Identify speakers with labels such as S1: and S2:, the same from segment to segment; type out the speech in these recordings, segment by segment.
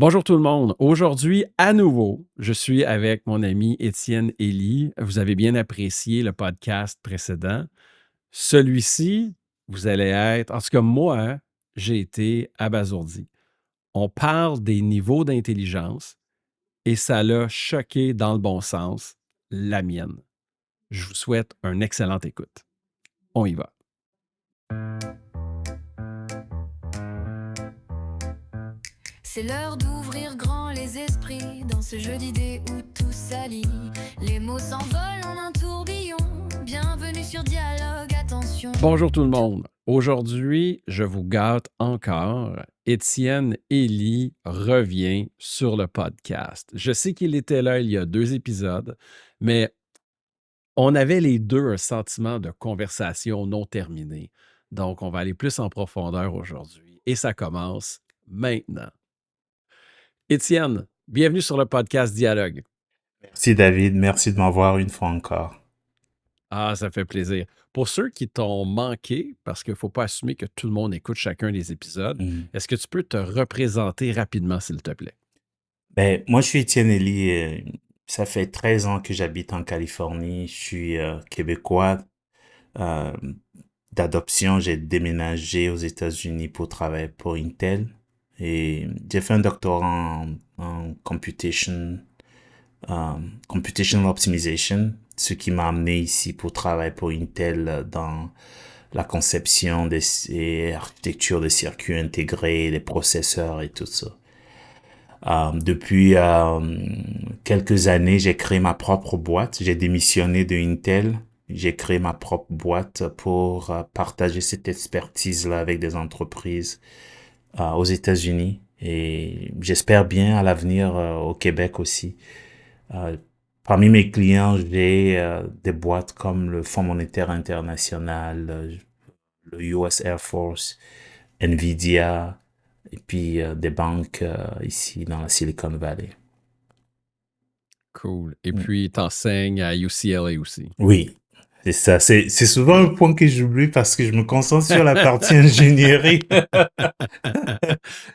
S1: Bonjour tout le monde. Aujourd'hui, à nouveau, je suis avec mon ami Étienne Elie. Vous avez bien apprécié le podcast précédent. Celui-ci, vous allez être, en tout cas moi, hein, j'ai été abasourdi. On parle des niveaux d'intelligence et ça l'a choqué dans le bon sens, la mienne. Je vous souhaite une excellente écoute. On y va.
S2: C'est l'heure d'ouvrir grand les esprits dans ce jeu d'idées où tout s'allie. Les mots s'envolent en un tourbillon. Bienvenue sur Dialogue, attention.
S1: Bonjour tout le monde. Aujourd'hui, je vous gâte encore. Étienne Elie revient sur le podcast. Je sais qu'il était là il y a 2 épisodes, mais on avait les 2 un sentiment de conversation non terminée. Donc, on va aller plus en profondeur aujourd'hui et ça commence maintenant. Étienne, bienvenue sur le podcast Dialogue.
S3: Merci David, merci de m'avoir une fois encore.
S1: Ah, ça fait plaisir. Pour ceux qui t'ont manqué, parce qu'il ne faut pas assumer que tout le monde écoute chacun des épisodes, est-ce que tu peux te représenter rapidement, s'il te plaît?
S3: Ben, moi, je suis Étienne Elie. Ça fait 13 ans que j'habite en Californie. Je suis québécois euh, d'adoption. J'ai déménagé aux États-Unis pour travailler pour Intel. Et j'ai fait un doctorat en computational optimization, ce qui m'a amené ici pour travailler pour Intel dans la conception et architecture des circuits intégrés, des processeurs et tout ça. Depuis quelques années, j'ai créé ma propre boîte. J'ai démissionné de Intel. J'ai créé ma propre boîte pour partager cette expertise-là avec des entreprises aux États-Unis. Et j'espère bien à l'avenir au Québec aussi. Euh, Parmi mes clients, j'ai des boîtes comme le Fonds monétaire international, le US Air Force, Nvidia, et puis des banques ici dans la Silicon Valley.
S1: Cool. Et puis, tu enseignes à UCLA aussi.
S3: Oui, c'est ça. C'est souvent un point que j'oublie parce que je me concentre sur la partie ingénierie.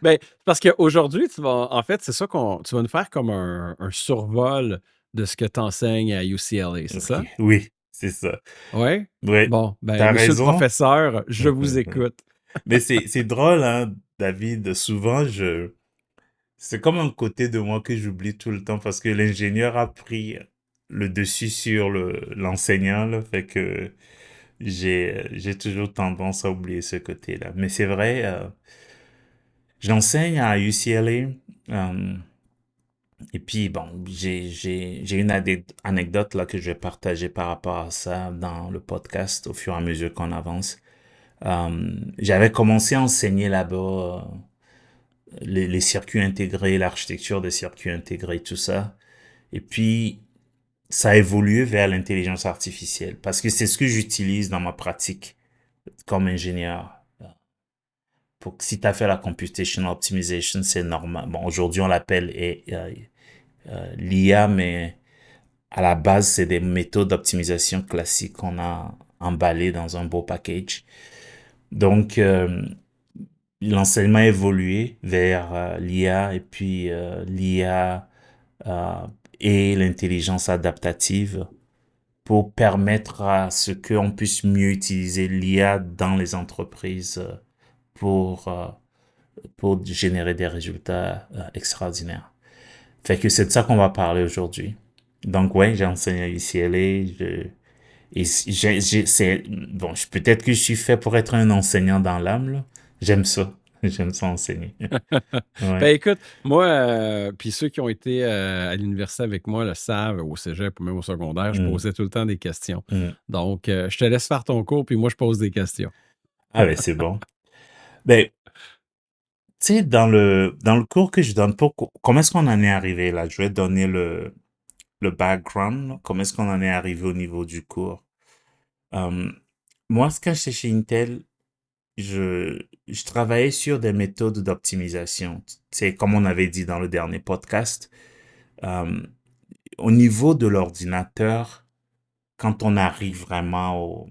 S1: Ben, parce qu'aujourd'hui, en fait, c'est ça tu vas nous faire comme un survol de ce que tu enseignes à UCLA, c'est ça?
S3: Ok, oui, c'est ça.
S1: Oui?
S3: Oui,
S1: Bon, ben,
S3: t'as
S1: monsieur le
S3: raison.
S1: professeur, je vous écoute.
S3: Mais c'est drôle, hein, David. Souvent, c'est comme un côté de moi que j'oublie tout le temps parce que l'ingénieur a pris le dessus sur l'enseignant, là, fait que j'ai toujours tendance à oublier ce côté-là. Mais c'est vrai, j'enseigne à UCLA, et puis bon, j'ai une anecdote là que je vais partager par rapport à ça dans le podcast au fur et à mesure qu'on avance. J'avais commencé à enseigner là-bas les circuits intégrés, l'architecture des circuits intégrés, tout ça. Et puis, ça a évolué vers l'intelligence artificielle parce que c'est ce que j'utilise dans ma pratique comme ingénieur. Si tu as fait la computational optimization, c'est normal. Bon, aujourd'hui, on l'appelle l'IA, mais à la base, c'est des méthodes d'optimisation classiques qu'on a emballées dans un beau package. Donc, l'enseignement a évolué vers l'IA et puis l'IA euh, et l'intelligence adaptative pour permettre à ce qu'on puisse mieux utiliser l'IA dans les entreprises pour, euh, pour générer des résultats extraordinaires. Fait que c'est de ça qu'on va parler aujourd'hui. Donc ouais, j'enseigne à UCLA. Bon, peut-être que je suis fait pour être un enseignant dans l'âme, là. J'aime ça. J'aime ça enseigner.
S1: Ben
S3: Ouais.
S1: écoute, moi, puis ceux qui ont été à l'université avec moi le savent, au cégep ou même au secondaire, je
S3: Mm,
S1: posais tout le temps des questions.
S3: mm.
S1: Donc, je te laisse faire ton cours, puis moi, je pose des questions.
S3: Ah ben c'est bon. Ben, tu sais, dans le cours que je donne, comment est-ce qu'on en est arrivé là? Je vais donner le background, là. Comment est-ce qu'on en est arrivé au niveau du cours? Euh, Moi, quand j'étais chez Intel, je travaillais sur des méthodes d'optimisation. C'est comme on avait dit dans le dernier podcast. Euh, Au niveau de l'ordinateur, quand on arrive vraiment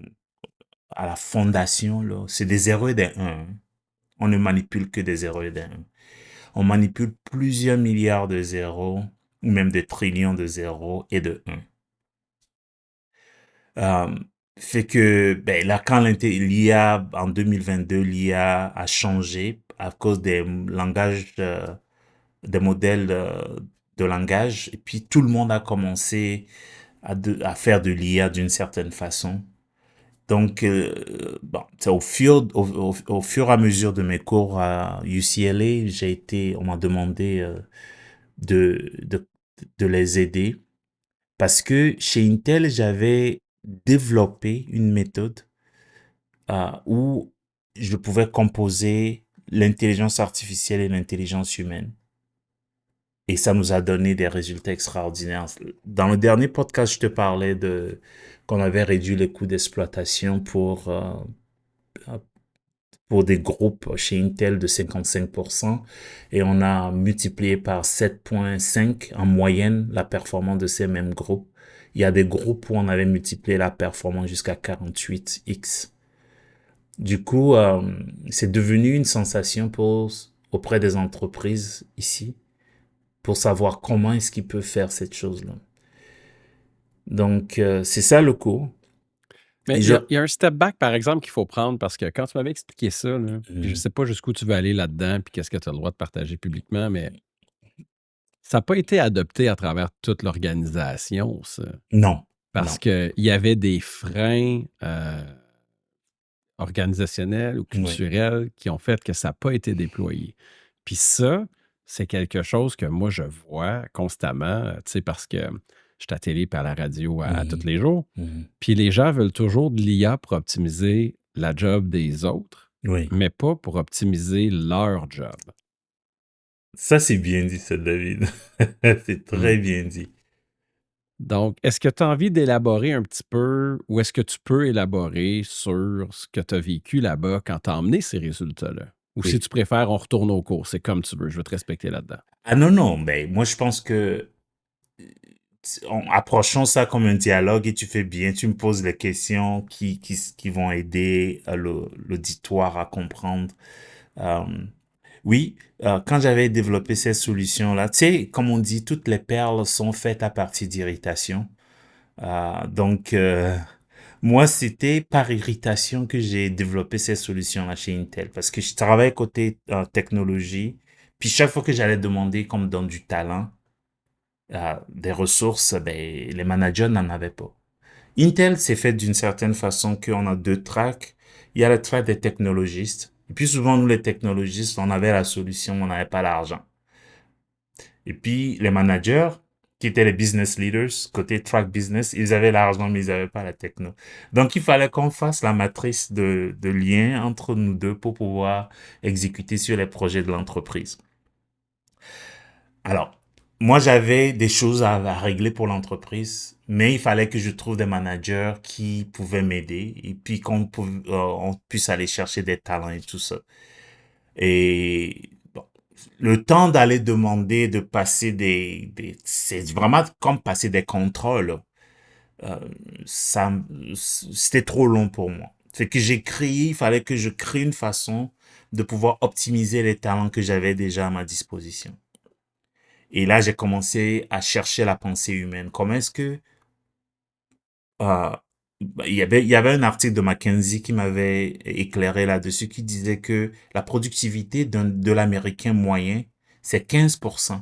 S3: à la fondation, là, c'est des 0 et des 1. On ne manipule que des 0 et des 1. on manipule plusieurs milliards de zéros, ou même des trillions de zéros et de 1. Fait que, ben là, quand l'IA, en 2022, l'IA a changé à cause des langages, des modèles de langage, et puis tout le monde a commencé à faire de l'IA d'une certaine façon. Donc, bon, au fur et à mesure de mes cours à UCLA, on m'a demandé de, de, de les aider parce que chez Intel, j'avais développé une méthode où je pouvais composer l'intelligence artificielle et l'intelligence humaine. Et ça nous a donné des résultats extraordinaires. Dans le dernier podcast, je te parlais qu'on avait réduit les coûts d'exploitation pour des groupes chez Intel de 55% et on a multiplié par 7,5 en moyenne la performance de ces mêmes groupes. Il y a des groupes où on avait multiplié la performance jusqu'à 48x. Du coup, c'est devenu une sensation auprès des entreprises ici pour savoir comment est-ce qu'ils peuvent faire cette chose-là. Donc, c'est ça le cours.
S1: Mais
S3: Et
S1: il
S3: je...
S1: y a un step back, par exemple, qu'il faut prendre parce que quand tu m'avais expliqué ça, là, puis je ne sais pas jusqu'où tu veux aller là-dedans, puis qu'est-ce que tu as le droit de partager publiquement, mais ça n'a pas été adopté à travers toute l'organisation, ça.
S3: Non,
S1: Parce
S3: non.
S1: qu'il y avait des freins organisationnels ou
S3: Oui.
S1: culturels qui ont fait que ça n'a pas été déployé. Puis ça, c'est quelque chose que moi, je vois constamment, tu sais, parce que je suis à la télé et à la radio à tous les jours. Puis les gens veulent toujours de l'IA pour optimiser la job des autres,
S3: Oui.
S1: mais pas pour optimiser leur job.
S3: Ça, c'est bien dit, ça, David. C'est très bien dit.
S1: Donc, est-ce que tu as envie d'élaborer un petit peu ou est-ce que tu peux élaborer sur ce que tu as vécu là-bas quand tu as emmené ces résultats-là? Ou
S3: Oui.
S1: si tu préfères, on retourne au cours, c'est comme tu veux, je veux te respecter là-dedans.
S3: Ah non, non, mais moi je pense que approchons ça comme un dialogue et tu fais bien, tu me poses les questions qui vont aider l'auditoire à comprendre. Oui, quand j'avais développé ces solutions-là, tu sais, comme on dit, toutes les perles sont faites à partir d'irritation. Donc, moi, c'était par irritation que j'ai développé ces solutions-là chez Intel parce que je travaille côté technologie. Puis chaque fois que j'allais demander qu'on me donne du talent, des ressources, ben, les managers n'en avaient pas. Intel, c'est fait d'une certaine façon qu'on a deux tracks. Il y a le track des technologistes. Et puis souvent, nous, les technologistes, on avait la solution, on n'avait pas l'argent. Et puis, les managers, qui étaient les business leaders, côté track business, ils avaient l'argent, mais ils n'avaient pas la techno. Donc, il fallait qu'on fasse la matrice de lien entre nous deux pour pouvoir exécuter sur les projets de l'entreprise. Alors, moi, j'avais des choses à régler pour l'entreprise, mais il fallait que je trouve des managers qui pouvaient m'aider et puis on puisse aller chercher des talents et tout ça. Et bon, le temps d'aller demander de passer c'est vraiment comme passer des contrôles. C'était trop long pour moi. C'est que il fallait que je crée une façon de pouvoir optimiser les talents que j'avais déjà à ma disposition. Et là, j'ai commencé à chercher la pensée humaine. Comment est-ce que il y avait un article de McKinsey qui m'avait éclairé là-dessus qui disait que la productivité de l'Américain moyen, c'est 15%.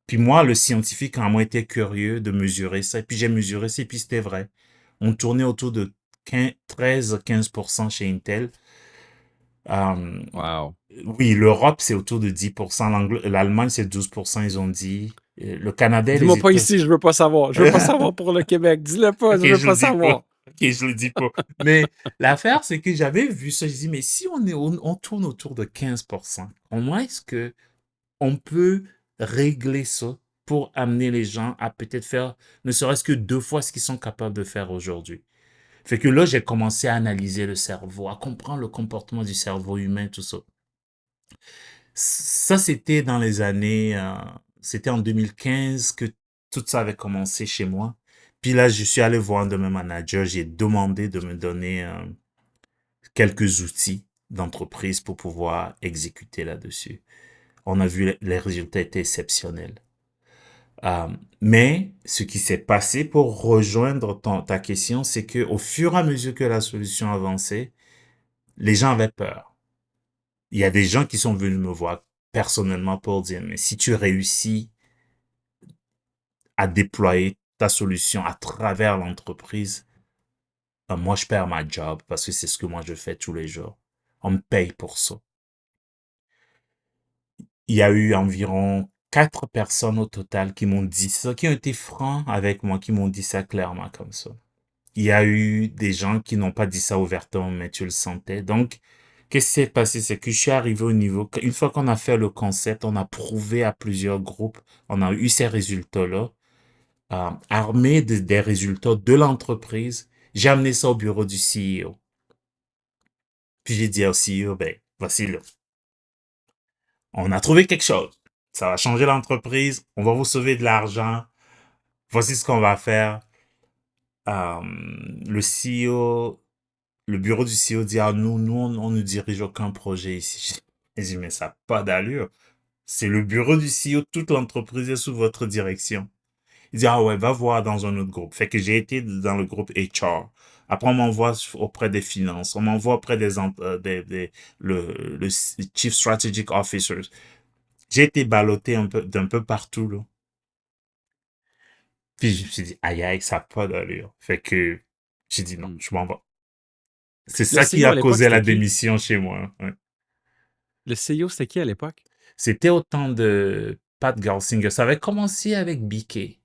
S3: Puis moi, le scientifique, en moi, était curieux de mesurer ça. Et puis j'ai mesuré ça, et puis c'était vrai. On tournait autour de 13-15% chez Intel.
S1: Wow.
S3: Oui, l'Europe, c'est autour de 10%. L'Allemagne, c'est 12%, ils ont dit. Le Canada et les
S1: Dis-moi pas
S3: États-Unis.
S1: ici, je veux pas savoir. Je veux pas savoir pour le Québec. Dis-le pas,
S3: Ok,
S1: je veux
S3: je
S1: pas
S3: le dis
S1: savoir.
S3: pas. Ok, je le dis pas. Mais l'affaire, c'est que j'avais vu ça. Je dis, mais si on tourne autour de 15%, comment est-ce que on peut régler ça pour amener les gens à peut-être faire ne serait-ce que 2 fois ce qu'ils sont capables de faire aujourd'hui? Fait que là, j'ai commencé à analyser le cerveau, à comprendre le comportement du cerveau humain, tout ça. Ça, c'était dans les années, c'était en 2015 que tout ça avait commencé chez moi. Puis là, je suis allé voir un de mes managers, j'ai demandé de me donner quelques outils d'entreprise pour pouvoir exécuter là-dessus. on a vu les résultats étaient exceptionnels. Mais ce qui s'est passé pour rejoindre ta question, c'est que au fur et à mesure que la solution avançait, les gens avaient peur. Il y a des gens qui sont venus me voir personnellement pour dire, mais si tu réussis à déployer ta solution à travers l'entreprise, moi, je perds ma job parce que c'est ce que moi je fais tous les jours. On me paye pour ça. Il y a eu environ 4 personnes au total qui m'ont dit ça, qui ont été francs avec moi, qui m'ont dit ça clairement comme ça. Il y a eu des gens qui n'ont pas dit ça ouvertement, mais tu le sentais. Donc, qu'est-ce qui s'est passé? C'est que je suis arrivé au niveau, une fois qu'on a fait le concept, on a prouvé à plusieurs groupes, on a eu ces résultats-là, armés des résultats de l'entreprise, j'ai amené ça au bureau du CEO. Puis j'ai dit au CEO, ben, voici là. On a trouvé quelque chose. Ça va changer l'entreprise. On va vous sauver de l'argent. Voici ce qu'on va faire. Le CEO, le bureau du CEO dit, ah, nous, on ne dirige aucun projet ici. J'ai dit, mais ça n'a pas d'allure. C'est le bureau du CEO, toute l'entreprise est sous votre direction. Il dit, ah ouais, va voir dans un autre groupe. Fait que j'ai été dans le groupe HR. Après, on m'envoie auprès des finances. On m'envoie auprès le Chief Strategic Officers. J'ai été ballotté d'un peu partout, là. Puis je me suis dit, aïe, aïe, ça n'a pas d'allure. Fait que j'ai dit non, je m'en vais. C'est
S1: Le
S3: ça qui
S1: CEO
S3: a
S1: à l'époque,
S3: causé la
S1: c'était qui?
S3: démission chez moi. Ouais.
S1: Le CEO, c'était qui à l'époque?
S3: C'était au temps de Pat Gelsinger. Ça avait commencé avec BK.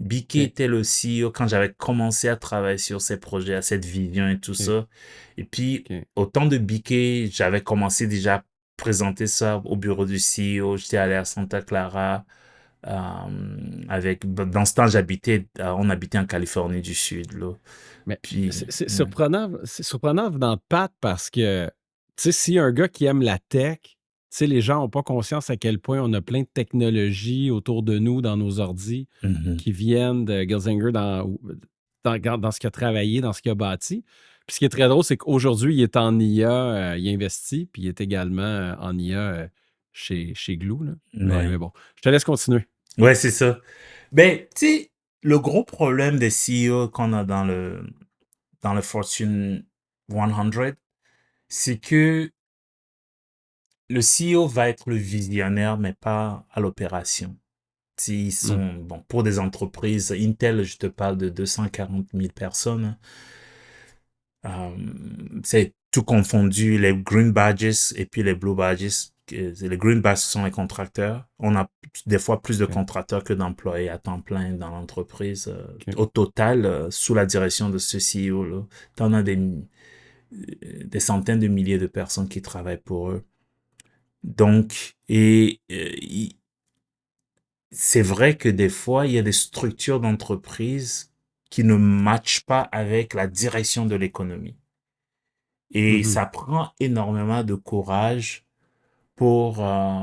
S3: BK
S1: OK,
S3: était le CEO quand j'avais commencé à travailler sur ces projets, à cette vision et tout
S1: OK,
S3: ça. Et puis,
S1: OK.
S3: au temps de BK, j'avais commencé déjà à présenter ça au bureau du CEO. J'étais allé à Santa Clara. Dans ce temps, on habitait en Californie du Sud, là.
S1: Mais
S3: Puis, ouais.
S1: c'est surprenant venant de Pat parce que, tu sais, si un gars qui aime la tech, tu sais, les gens n'ont pas conscience à quel point on a plein de technologies autour de nous, dans nos ordis,
S3: Mhm.
S1: qui viennent de Gelsinger dans ce qu'il a travaillé, dans ce qu'il a bâti. Puis ce qui est très drôle, c'est qu'aujourd'hui, il est en IA, il investit, puis il est également en IA chez Gloo, là. Mais
S3: Ouais.
S1: bon, je te laisse continuer.
S3: Ouais, c'est ça. Ben, tu sais, le gros problème des CEO qu'on a dans le Fortune 100, c'est que le CEO va être le visionnaire, mais pas à l'opération. S'ils
S1: Hmm.
S3: sont, bon, pour des entreprises, Intel, je te parle de 240 000 personnes. C'est tout confondu, les green badges et puis les blue badges. Les green badges sont les contracteurs. On a des fois plus de
S1: OK,
S3: contracteurs que d'employés à temps plein dans l'entreprise.
S1: OK.
S3: Au total, sous la direction de ce CEO-là, tu en as des centaines de milliers de personnes qui travaillent pour eux. Donc, c'est vrai que des fois, il y a des structures d'entreprise qui ne matchent pas avec la direction de l'économie. Et
S1: Mhm.
S3: ça prend énormément de courage pour, euh,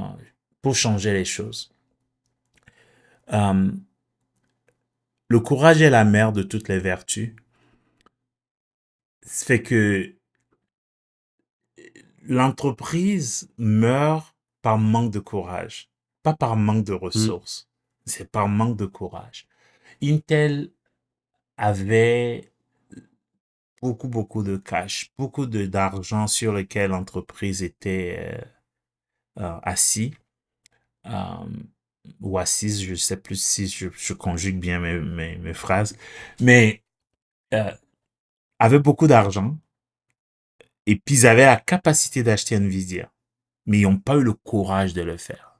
S3: pour changer les choses. Euh, le courage est la mère de toutes les vertus. Ça fait que l'entreprise meurt par manque de courage, pas par manque de
S1: Hmm.
S3: ressources. C'est par manque de courage. Intel avait beaucoup de cash, d'argent sur lequel l'entreprise était assis. euh, ou assise, je sais plus si je conjugue bien mes phrases, mais euh, avaient beaucoup d'argent et puis ils avaient la capacité d'acheter Nvidia, mais ils n'ont pas eu le courage de le faire.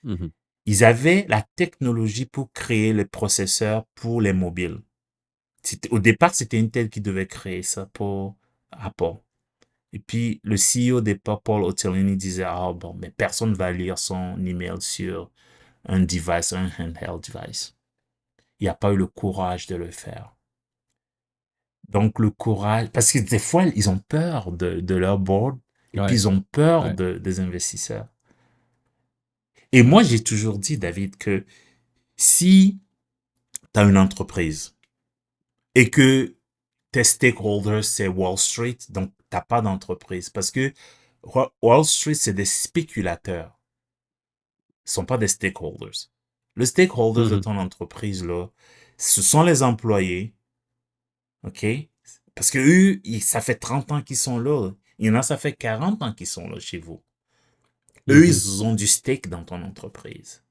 S1: Mhm.
S3: Ils avaient la technologie pour créer les processeurs pour les mobiles. Au départ, c'était Intel qui devait créer ça pour Apple. Et puis, le CEO d'époque, Paul Otellini, disait, ah bon, mais personne ne va lire son email sur un device, un handheld device. Il n'y a pas eu le courage de le faire. Donc, le courage, parce que des fois, ils ont peur de leur board et puis
S1: Ouais,
S3: ils ont peur
S1: ouais,
S3: des investisseurs. Et moi,
S1: ouais.
S3: j'ai toujours dit, David, que si tu as une entreprise et que tes stakeholders, c'est Wall Street, donc tu n'as pas d'entreprise. Parce que Wall Street, c'est des spéculateurs. Ils ne sont pas des stakeholders. Le stakeholders de
S1: Mhm.
S3: ton entreprise, là, ce sont les employés, OK? Parce que eux, ça fait 30 ans qu'ils sont là. Il y en a, ça fait 40 ans qu'ils sont là chez vous. Eux,
S1: Mhm.
S3: ils ont du stake dans ton entreprise.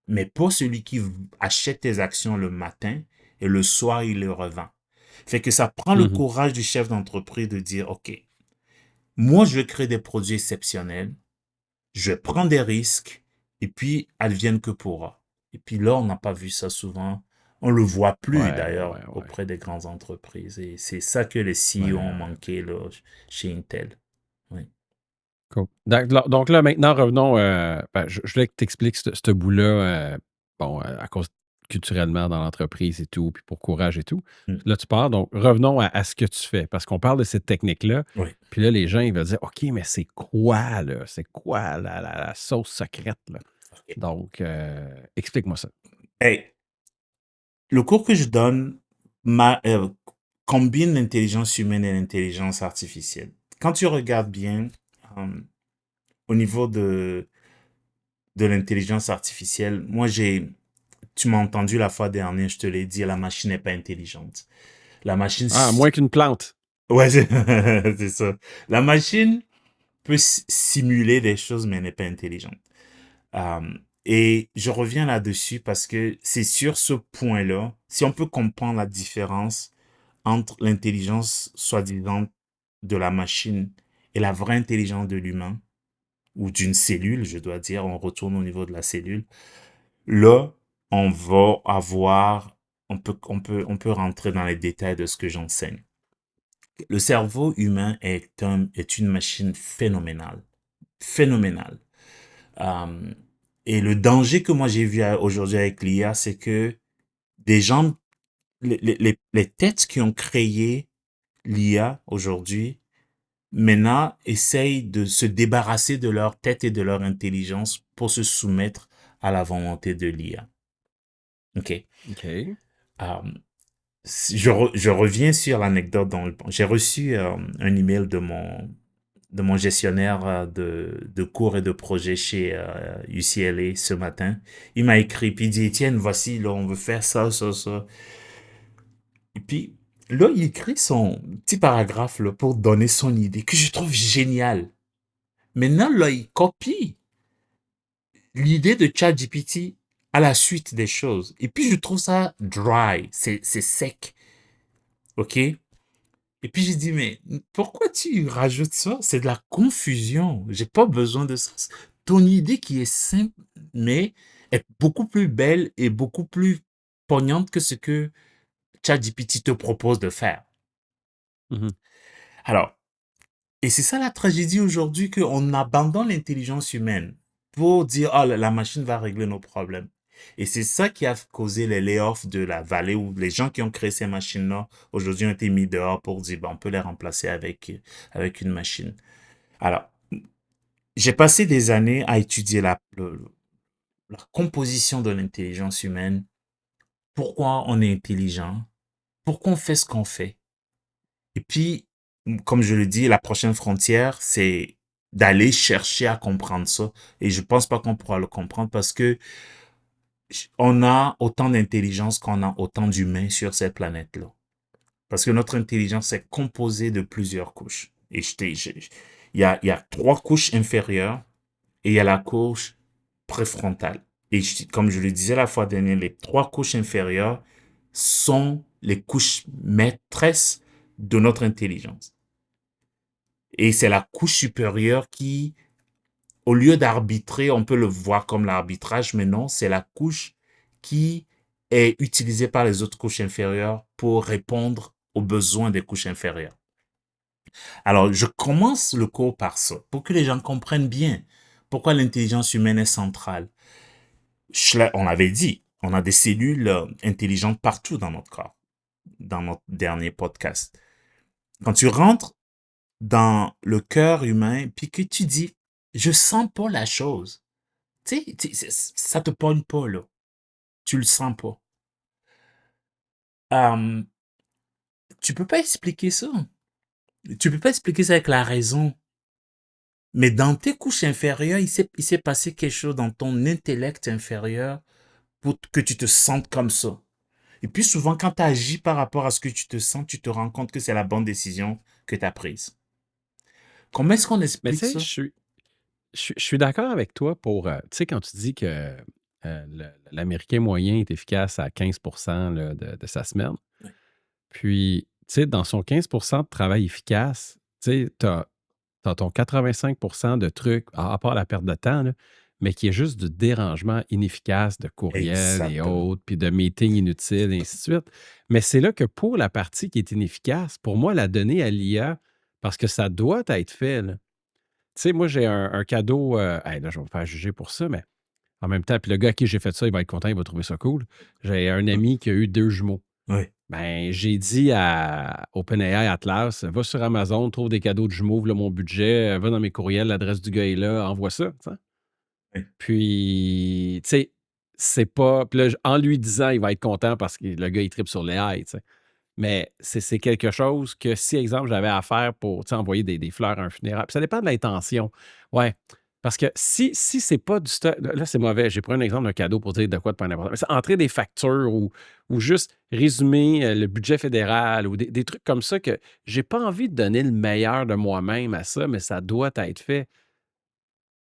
S3: Mais pas celui qui achète tes actions le matin et le soir, il les revend. Fait que ça prend le
S1: Mhm.
S3: courage du chef d'entreprise de dire, OK, moi, je vais créer des produits exceptionnels, je vais prendre des risques, et puis, advienne que pourra. Et puis là, on n'a pas vu ça souvent. On le voit plus,
S1: Ouais,
S3: d'ailleurs,
S1: ouais, ouais.
S3: auprès des grandes entreprises. Et c'est ça que les CEO ont
S1: Ouais.
S3: manqué, là, chez Intel. Oui.
S1: Cool. Donc là, maintenant, revenons. Je voulais que tu expliques ce bout-là, bon, à cause culturellement dans l'entreprise et tout, puis pour courage et tout.
S3: Mm.
S1: Là, tu pars. Donc, revenons à ce que tu fais, parce qu'on parle de cette technique-là.
S3: Oui.
S1: Puis là, les gens, ils vont dire, OK, mais c'est quoi, là? C'est quoi la sauce secrète, là?
S3: OK.
S1: Donc, explique-moi ça.
S3: Hey, le cours que je donne combine l'intelligence humaine et l'intelligence artificielle. Quand tu regardes bien, euh, au niveau de l'intelligence artificielle, tu m'as entendu la fois dernière, je te l'ai dit, la machine n'est pas intelligente. La machine,
S1: Ah, moins qu'une plante.
S3: ouais, c'est ça. La machine peut simuler des choses, mais elle n'est pas intelligente. Euh, et je reviens là-dessus parce que c'est sur ce point-là, si on peut comprendre la différence entre l'intelligence soi-disant de la machine et la vraie intelligence de l'humain, ou d'une cellule, je dois dire, on retourne au niveau de la cellule, là, on va avoir, on peut rentrer dans les détails de ce que j'enseigne. Le cerveau humain est une machine phénoménale. Phénoménale. Euh, et le danger que moi j'ai vu aujourd'hui avec l'IA, c'est que des gens, les têtes qui ont créé l'IA aujourd'hui, maintenant essayent de se débarrasser de leur tête et de leur intelligence pour se soumettre à la volonté de l'IA. OK.
S1: OK.
S3: Euh, je reviens sur l'anecdote dont j'ai reçu un email de mon gestionnaire de cours et de projets chez UCLA ce matin. Il m'a écrit, puis il dit, Étienne, voici, là, on veut faire ça, ça, ça. Et puis, là, il écrit son petit paragraphe là, pour donner son idée, que je trouve génial. Maintenant, là, il copie l'idée de ChatGPT à la suite des choses. Et puis, je trouve ça dry, c'est sec. OK? Et puis, j'ai dit, mais pourquoi tu rajoutes ça? C'est de la confusion. J'ai pas besoin de ça. Ton idée qui est simple, mais est beaucoup plus belle et beaucoup plus poignante que ce que ChatGPT te propose de faire.
S1: Mhm.
S3: Alors, et c'est ça la tragédie aujourd'hui, qu'on abandonne l'intelligence humaine pour dire, oh, la machine va régler nos problèmes. Et c'est ça qui a causé les layoffs de la vallée où les gens qui ont créé ces machines-là, aujourd'hui ont été mis dehors pour dire, on peut les remplacer avec une machine. Alors, j'ai passé des années à étudier la composition de l'intelligence humaine, pourquoi on est intelligent, pourquoi on fait ce qu'on fait. Et puis, comme je le dis, la prochaine frontière, c'est d'aller chercher à comprendre ça. Et je pense pas qu'on pourra le comprendre parce que on a autant d'intelligence qu'on a autant d'humains sur cette planète-là. Parce que notre intelligence est composée de plusieurs couches. Et il y a 3 couches inférieures et il y a la couche préfrontale. Et comme je le disais la fois dernière, les 3 couches inférieures sont les couches maîtresses de notre intelligence. Et c'est la couche supérieure qui, au lieu d'arbitrer, on peut le voir comme l'arbitrage, mais non, c'est la couche qui est utilisée par les autres couches inférieures pour répondre aux besoins des couches inférieures. Alors, je commence le cours par ça, pour que les gens comprennent bien pourquoi l'intelligence humaine est centrale. On avait dit, on a des cellules intelligentes partout dans notre corps, dans notre dernier podcast. Quand tu rentres dans le cœur humain, puis que tu dis, je sens pas la chose. Ça te pogne pas, là. Tu le sens pas. Euh, tu peux pas expliquer ça. Tu peux pas expliquer ça avec la raison. Mais dans tes couches inférieures, il s'est passé quelque chose dans ton intellect inférieur pour que tu te sentes comme ça. Et puis souvent, quand tu agis par rapport à ce que tu te sens, tu te rends compte que c'est la bonne décision que tu as prise. Comment est-ce qu'on
S1: Mais tu
S3: explique
S1: sais,
S3: ça?
S1: je suis d'accord avec toi pour, tu sais, quand tu dis que l'Américain moyen est efficace à 15% là, de sa semaine,
S3: Ouais.
S1: puis, tu sais, dans son 15% de travail efficace, tu sais, tu as ton 85% de trucs, à part la perte de temps, là, mais qui est juste du dérangement inefficace de courriel et
S3: Exactement.
S1: autres, puis de meetings inutiles, et ainsi de suite. Mais c'est là que pour la partie qui est inefficace, pour moi, la donner à l'IA, parce que ça doit être fait, là. Tu sais, moi, j'ai un cadeau. Hey, là, je vais me faire juger pour ça, mais en même temps, puis le gars à qui j'ai fait ça, il va être content, il va trouver ça cool. J'ai un ami qui a eu deux jumeaux.
S3: Oui.
S1: Ben, j'ai dit à OpenAI Atlas, va sur Amazon, trouve des cadeaux de jumeaux, voilà mon budget, va dans mes courriels, l'adresse du gars est là, envoie ça. Tu sais.
S3: Oui.
S1: Puis, tu sais, c'est pas. Puis là, en lui disant, il va être content parce que le gars, il tripe sur l'AI, tu sais. Mais c'est quelque chose que si, exemple, j'avais à faire pour tu sais, envoyer des fleurs à un funérail, puis ça dépend de l'intention. Ouais. Parce que si c'est pas du stock, là, c'est mauvais. J'ai pris un exemple d'un cadeau pour dire de quoi de pas n'importe. Mais c'est entrer des factures ou juste résumer le budget fédéral ou des trucs comme ça que j'ai pas envie de donner le meilleur de moi-même à ça, mais ça doit être fait.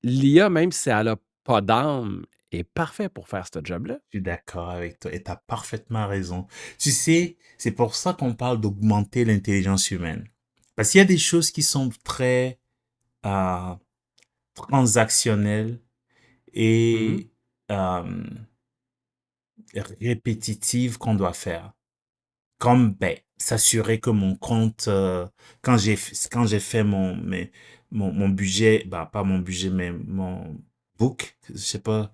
S1: L'IA, même si elle a pas d'âme, est parfait pour faire ce job-là.
S3: Je suis d'accord avec toi et tu as parfaitement raison. Tu sais, c'est pour ça qu'on parle d'augmenter l'intelligence humaine. Parce qu'il y a des choses qui sont très euh, transactionnelles
S1: Mhm,
S3: et euh, répétitives qu'on doit faire. Comme ben, s'assurer que mon compte, quand j'ai fait mon budget, bah, pas mon budget, mais mon book, je sais pas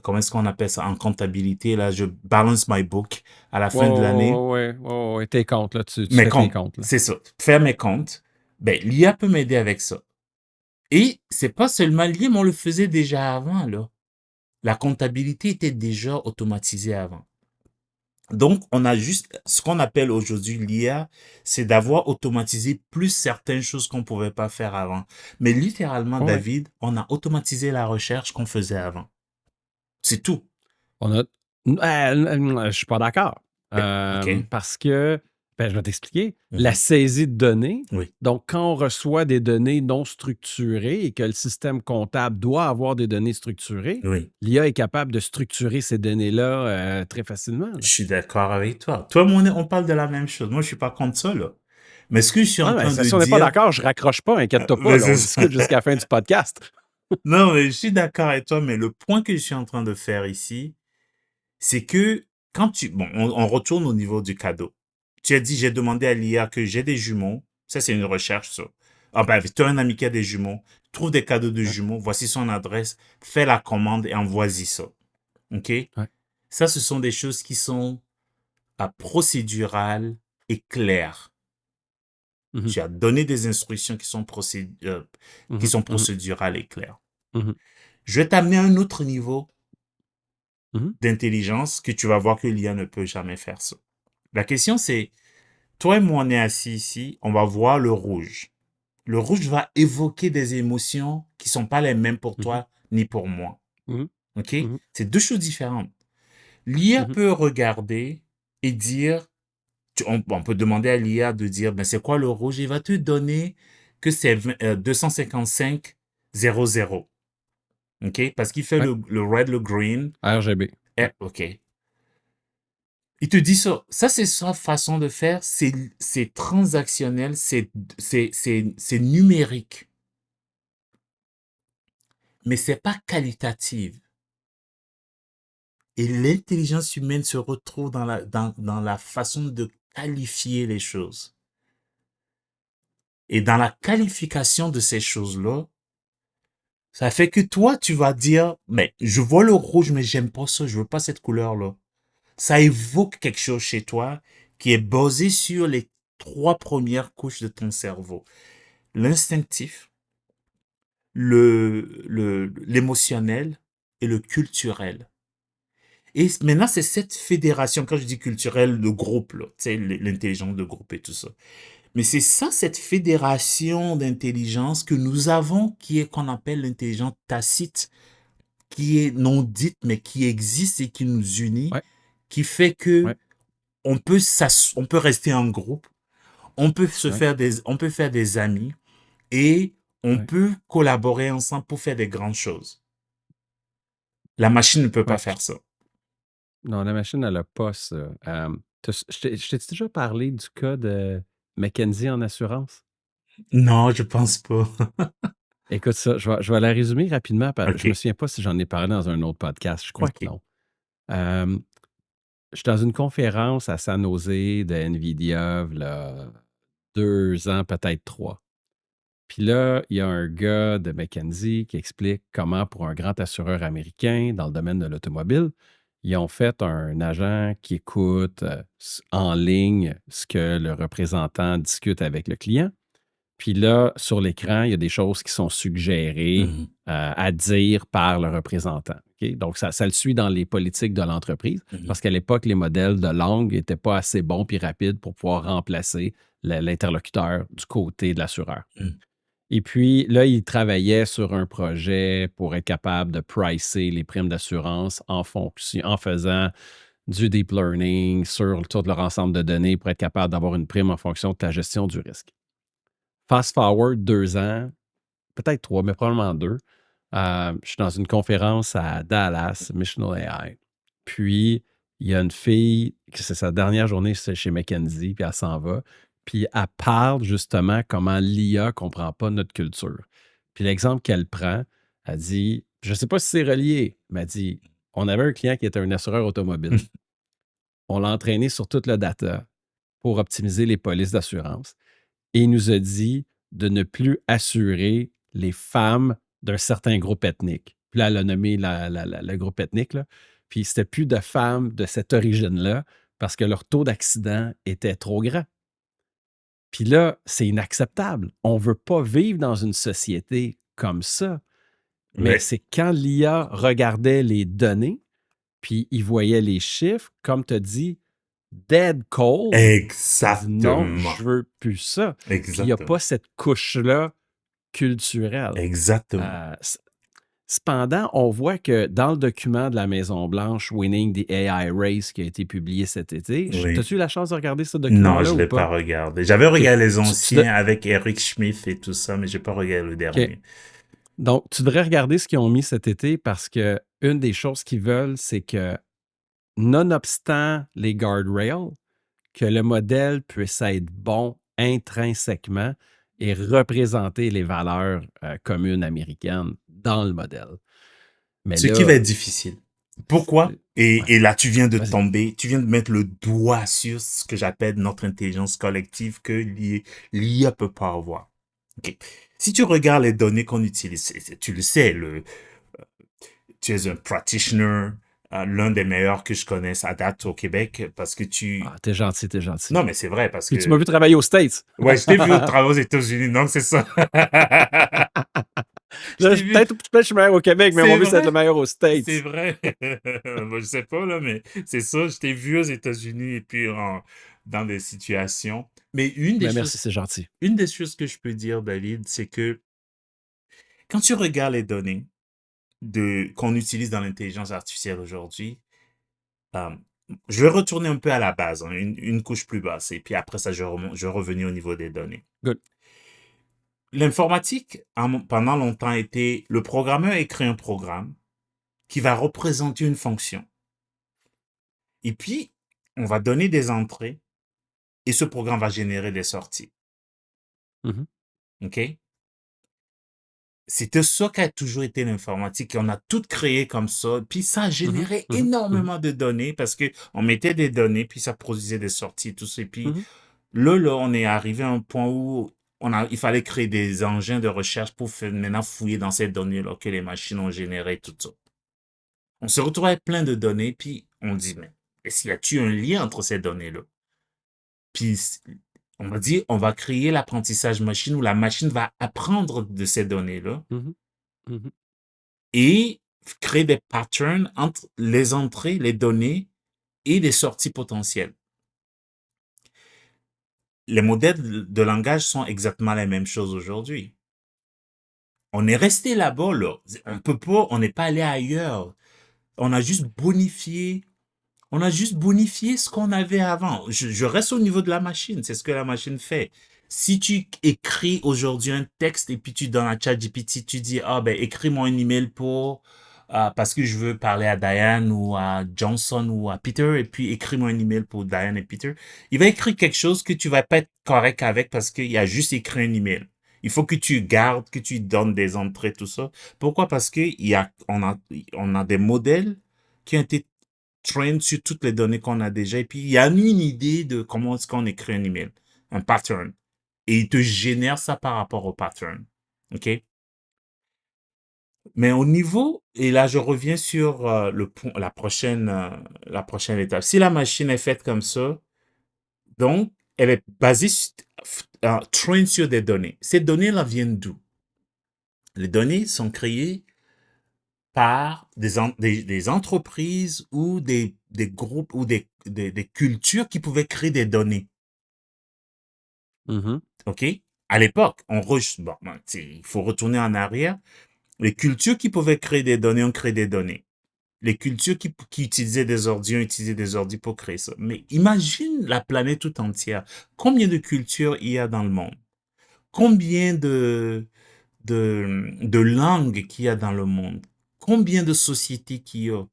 S3: comment est-ce qu'on appelle ça en comptabilité, là, je balance my book à la
S1: ouais,
S3: fin de l'année.
S1: ouais, ouais, ouais, ouais, ouais, tes comptes, là, tu
S3: Mes
S1: fais tes
S3: comptes,
S1: comptes, là.
S3: c'est ça. Faire mes comptes, ben, l'IA peut m'aider avec ça. Et c'est pas seulement l'IA, mais on le faisait déjà avant, là. La comptabilité était déjà automatisée avant. Donc, on a juste ce qu'on appelle aujourd'hui l'IA, c'est d'avoir automatisé plus certaines choses qu'on ne pouvait pas faire avant. Mais littéralement,
S1: Ouais.
S3: David, on a automatisé la recherche qu'on faisait avant. C'est tout.
S1: On a. Je suis pas d'accord.
S3: OK?
S1: Parce que, ben, je vais t'expliquer. La
S3: Mhm.
S1: saisie de données,
S3: Oui,
S1: donc quand on reçoit des données non structurées et que le système comptable doit avoir des données structurées,
S3: oui.
S1: l'IA est capable de structurer ces données-là très facilement,
S3: Je
S1: là.
S3: suis d'accord avec toi. Toi, on parle de la même chose. Moi, je suis pas contre ça, là. Mais ce que je suis en
S1: Ah, ben,
S3: train de
S1: si on n'est pas
S3: dire,
S1: d'accord, je raccroche pas, inquiète-toi pas,
S3: mais
S1: là, on
S3: c'est ça.
S1: discute jusqu'à la fin du podcast.
S3: Non, mais je suis d'accord avec toi, mais le point que je suis en train de faire ici, c'est que bon, on retourne au niveau du cadeau. Tu as dit, j'ai demandé à l'IA que j'ai des jumeaux. Ça, c'est une recherche, ça. Ah ben, tu as un ami qui a des jumeaux. Trouve des cadeaux de
S1: Ouais,
S3: jumeaux. Voici son adresse. Fais la commande et envoie-y ça. OK?
S1: ouais.
S3: Ça, ce sont des choses qui sont procédurales et claires.
S1: Mhm,
S3: Tu as donné des instructions qui
S1: mhm,
S3: sont
S1: mhm,
S3: procédurales et claires.
S1: mhm,
S3: Je vais t'amener à un autre niveau
S1: mhm,
S3: d'intelligence que tu vas voir que l'IA ne peut jamais faire ça. La question, c'est, toi et moi, on est assis ici, on va voir le rouge. Le rouge va évoquer des émotions qui sont pas les mêmes pour
S1: mhm,
S3: toi ni pour moi.
S1: mhm,
S3: OK?
S1: mhm,
S3: C'est deux choses différentes. L'IA
S1: mhm,
S3: peut regarder et dire, on peut demander à l'IA de dire, ben, c'est quoi le rouge? Il va te donner que c'est 255 00. OK? Parce qu'il fait
S1: ouais.
S3: le red, le green.
S1: RGB. Ouais.
S3: OK. Il te dit ça. Ça, c'est sa façon de faire. C'est transactionnel, c'est numérique. Mais c'est pas qualitatif. Et l'intelligence humaine se retrouve dans la façon de qualifier les choses. Et dans la qualification de ces choses-là, ça fait que toi, tu vas dire, mais je vois le rouge, mais j'aime pas ça, je veux pas cette couleur-là. Ça évoque quelque chose chez toi qui est basé sur les trois premières couches de ton cerveau. L'instinctif, l'émotionnel et le culturel. Et maintenant, c'est cette fédération, quand je dis culturel, le groupe, là, tu sais, l'intelligence de groupe et tout ça. Mais c'est ça, cette fédération d'intelligence que nous avons, qu'on appelle l'intelligence tacite, qui est non dite, mais qui existe et qui nous unit,
S1: Ouais,
S3: qui fait que
S1: ouais,
S3: on peut rester en groupe,
S1: ouais,
S3: on peut faire des amis et on
S1: ouais,
S3: peut collaborer ensemble pour faire des grandes choses. La machine ne peut pas
S1: ouais.
S3: faire ça.
S1: Non, la machine, elle a pas ça. Je t'ai déjà parlé du cas de McKinsey en assurance?
S3: Non, je pense pas.
S1: Écoute ça, je vais la résumer rapidement. Je me
S3: OK,
S1: souviens pas si j'en ai parlé dans un autre podcast. Je crois que
S3: OK.
S1: non. Euh, je suis dans une conférence à San Jose de NVIDIA, là, 2 ans, peut-être 3. Puis là, il y a un gars de McKinsey qui explique comment, pour un grand assureur américain dans le domaine de l'automobile, ils ont fait un agent qui écoute en ligne ce que le représentant discute avec le client. Puis là, sur l'écran, il y a des choses qui sont suggérées
S3: Mhm,
S1: à dire par le représentant. OK? Donc, ça le suit dans les politiques de l'entreprise
S3: mhm,
S1: parce qu'à l'époque, les modèles de langue n'étaient pas assez bons puis rapides pour pouvoir remplacer l'interlocuteur du côté de l'assureur.
S3: mhm.
S1: Et puis là, il travaillait sur un projet pour être capable de pricer les primes d'assurance en faisant du deep learning sur tout leur ensemble de données pour être capable d'avoir une prime en fonction de ta gestion du risque. Fast forward 2 ans, peut-être 3, mais probablement 2. Je suis dans une conférence à Dallas, Missional AI. Puis, il y a une fille, que c'est sa dernière journée chez McKinsey, puis elle s'en va. Puis, elle parle justement comment l'IA ne comprend pas notre culture. Puis, l'exemple qu'elle prend, elle dit, je ne sais pas si c'est relié, mais elle dit, on avait un client qui était un assureur automobile. On l'a entraîné sur toute la data pour optimiser les polices d'assurance. Et il nous a dit de ne plus assurer les femmes d'un certain groupe ethnique. Puis là, elle a nommé le groupe ethnique, là. Puis c'était plus de femmes de cette origine-là parce que leur taux d'accident était trop grand. Puis là, c'est inacceptable. On ne veut pas vivre dans une société comme ça. Mais
S3: Ouais,
S1: c'est quand l'IA regardait les données, puis il voyait les chiffres, comme tu as dit, dead cold. Il dit non,
S3: exactement.
S1: je veux plus ça. Puis il n'y a pas
S3: Exactement.
S1: cette couche-là culturelle.
S3: Exactement.
S1: Euh, c- Cependant, on voit que dans le document de la Maison-Blanche, Winning the AI Race, qui a été publié cet été,
S3: Oui.
S1: as-tu eu la chance de regarder ce
S3: Non,
S1: document-là
S3: je
S1: ou
S3: l'ai pas
S1: pas?
S3: regardé. J'avais
S1: OK.
S3: regardé les
S1: Tu dois-
S3: anciens avec Eric Schmidt et tout ça, mais j'ai pas regardé le
S1: OK.
S3: dernier.
S1: Donc, tu devrais regarder ce qu'ils ont mis cet été parce que une des choses qu'ils veulent, c'est que, nonobstant les guardrails, que le modèle puisse être bon intrinsèquement et représenter les valeurs communes américaines dans le modèle. Mais
S3: Ce qui va
S1: là,
S3: être difficile. Pourquoi?
S1: ouais,
S3: Et là, tu viens de
S1: vas-y.
S3: tomber, tu viens de mettre le doigt sur ce que j'appelle notre intelligence collective que l'IA peut pas avoir. Ok. Si tu regardes les données qu'on utilise, tu le sais, tu es un practitioner, l'un des meilleurs que je connaisse à date au Québec, parce que
S1: Ah, t'es gentil, t'es gentil.
S3: non, mais c'est vrai, parce
S1: Puis tu m'as
S3: que,
S1: vu travailler aux States.
S3: ouais, je t'ai vu au travail aux États-Unis, donc c'est ça. Je
S1: Là,
S3: t'ai vu.
S1: peut-être que je suis meilleur au Québec, mais mon
S3: C'est
S1: but, c'est d'être le
S3: vrai.
S1: meilleur aux
S3: C'est
S1: States.
S3: vrai. Moi, je sais pas, là, mais c'est ça. Je t'ai vu aux États-Unis et puis dans des situations. Mais
S1: Mais merci, c'est gentil.
S3: une des choses que je peux dire, David, c'est que quand tu regardes les données qu'on utilise dans l'intelligence artificielle aujourd'hui, euh, je vais retourner un peu à la base, hein, une couche plus basse, et puis après ça, je vais revenir au niveau des données.
S1: Good.
S3: L'informatique, pendant longtemps, était le programmeur écrit un programme qui va représenter une fonction. Et puis, on va donner des entrées et ce programme va générer des sorties.
S1: Mhm,
S3: OK? C'était ça qui a toujours été l'informatique. On a tout créé comme ça. Puis ça a
S1: mhm,
S3: généré
S1: mhm, mhm,
S3: énormément de données parce que on mettait des données, puis ça produisait des sorties, tout ça. Et puis
S1: mhm.
S3: là, on est arrivé à un point où il fallait créer des engins de recherche pour maintenant fouiller dans ces données-là que les machines ont générées, tout ça. On se retrouve avec plein de données, puis on dit, mais est-ce qu'il y a-t-il un lien entre ces données-là? Puis on va dire, on va créer l'apprentissage machine où la machine va apprendre de ces données-là
S1: Mhm, mhm.
S3: et créer des patterns entre les entrées, les données et les sorties potentielles. les modèles de langage sont exactement les mêmes choses aujourd'hui. On est resté là-bas, là. On n'est pas allé ailleurs. On a juste bonifié, on a juste bonifié ce qu'on avait avant. Je reste au niveau de la machine, c'est ce que la machine fait. Si tu écris aujourd'hui un texte et puis tu donnes à ChatGPT, tu dis, ah ben, écris-moi un email parce que je veux parler à Diane ou à Johnson ou à Peter, et puis écris-moi un email pour Diane et Peter. Il va écrire quelque chose que tu vas pas être correct avec parce qu'il a juste écrit un email. Il faut que tu gardes, que tu donnes des entrées, tout ça. Pourquoi? Parce que on a des modèles qui ont été trained sur toutes les données qu'on a déjà. Et puis, il y a une idée de comment est-ce qu'on écrit un email, un pattern. Et il te génère ça par rapport au pattern. OK? Mais au niveau, et là, je reviens sur la prochaine étape. Si la machine est faite comme ça, donc, elle est basée, trained sur des données. Ces données-là viennent d'où? Les données sont créées par des entreprises ou des groupes ou des cultures qui pouvaient créer des données.
S1: Mhm.
S3: OK? À l'époque, il faut retourner en arrière. Les cultures qui pouvaient créer des données ont créé des données. Les cultures qui utilisaient des ordi ont utilisé des ordi pour créer ça. Mais imagine la planète tout entière. Combien de cultures il y a dans le monde? Combien de langues qu'il y a dans le monde? Combien de sociétés qu'il y a?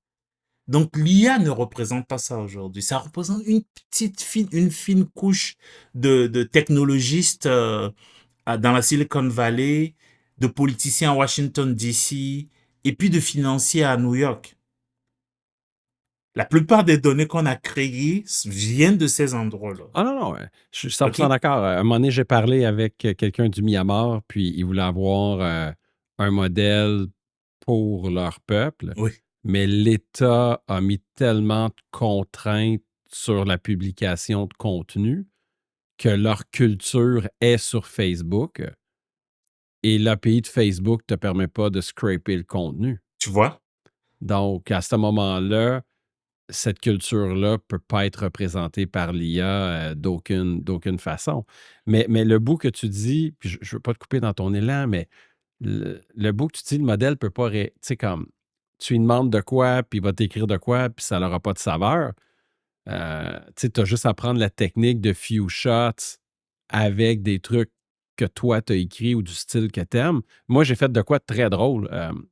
S3: Donc, l'IA ne représente pas ça aujourd'hui. Ça représente une fine couche de technologistes dans la Silicon Valley, de politiciens à Washington, D.C., et puis de financiers à New York. La plupart des données qu'on a créées viennent de ces endroits-là.
S1: Ah non, non, je suis 100%
S3: OK?
S1: d'accord. À un moment donné, j'ai parlé avec quelqu'un du Myanmar, puis il voulait avoir un modèle pour leur peuple,
S3: Oui.
S1: mais l'État a mis tellement de contraintes sur la publication de contenu que leur culture est sur Facebook et l'API de Facebook ne te permet pas de scraper le contenu.
S3: Tu vois?
S1: Donc, à ce moment-là, cette culture-là ne peut pas être représentée par l'IA d'aucune façon. Mais le bout que tu dis, puis je ne veux pas te couper dans ton élan, mais le bout que tu dis, le modèle ne peut pas. Tu sais, comme tu lui demandes de quoi, puis il va t'écrire de quoi, puis ça n'aura pas de saveur. Tu sais, tu as juste à prendre la technique de few shots avec des trucs que toi, tu as écrit ou du style que tu aimes. Moi, j'ai fait de quoi de très drôle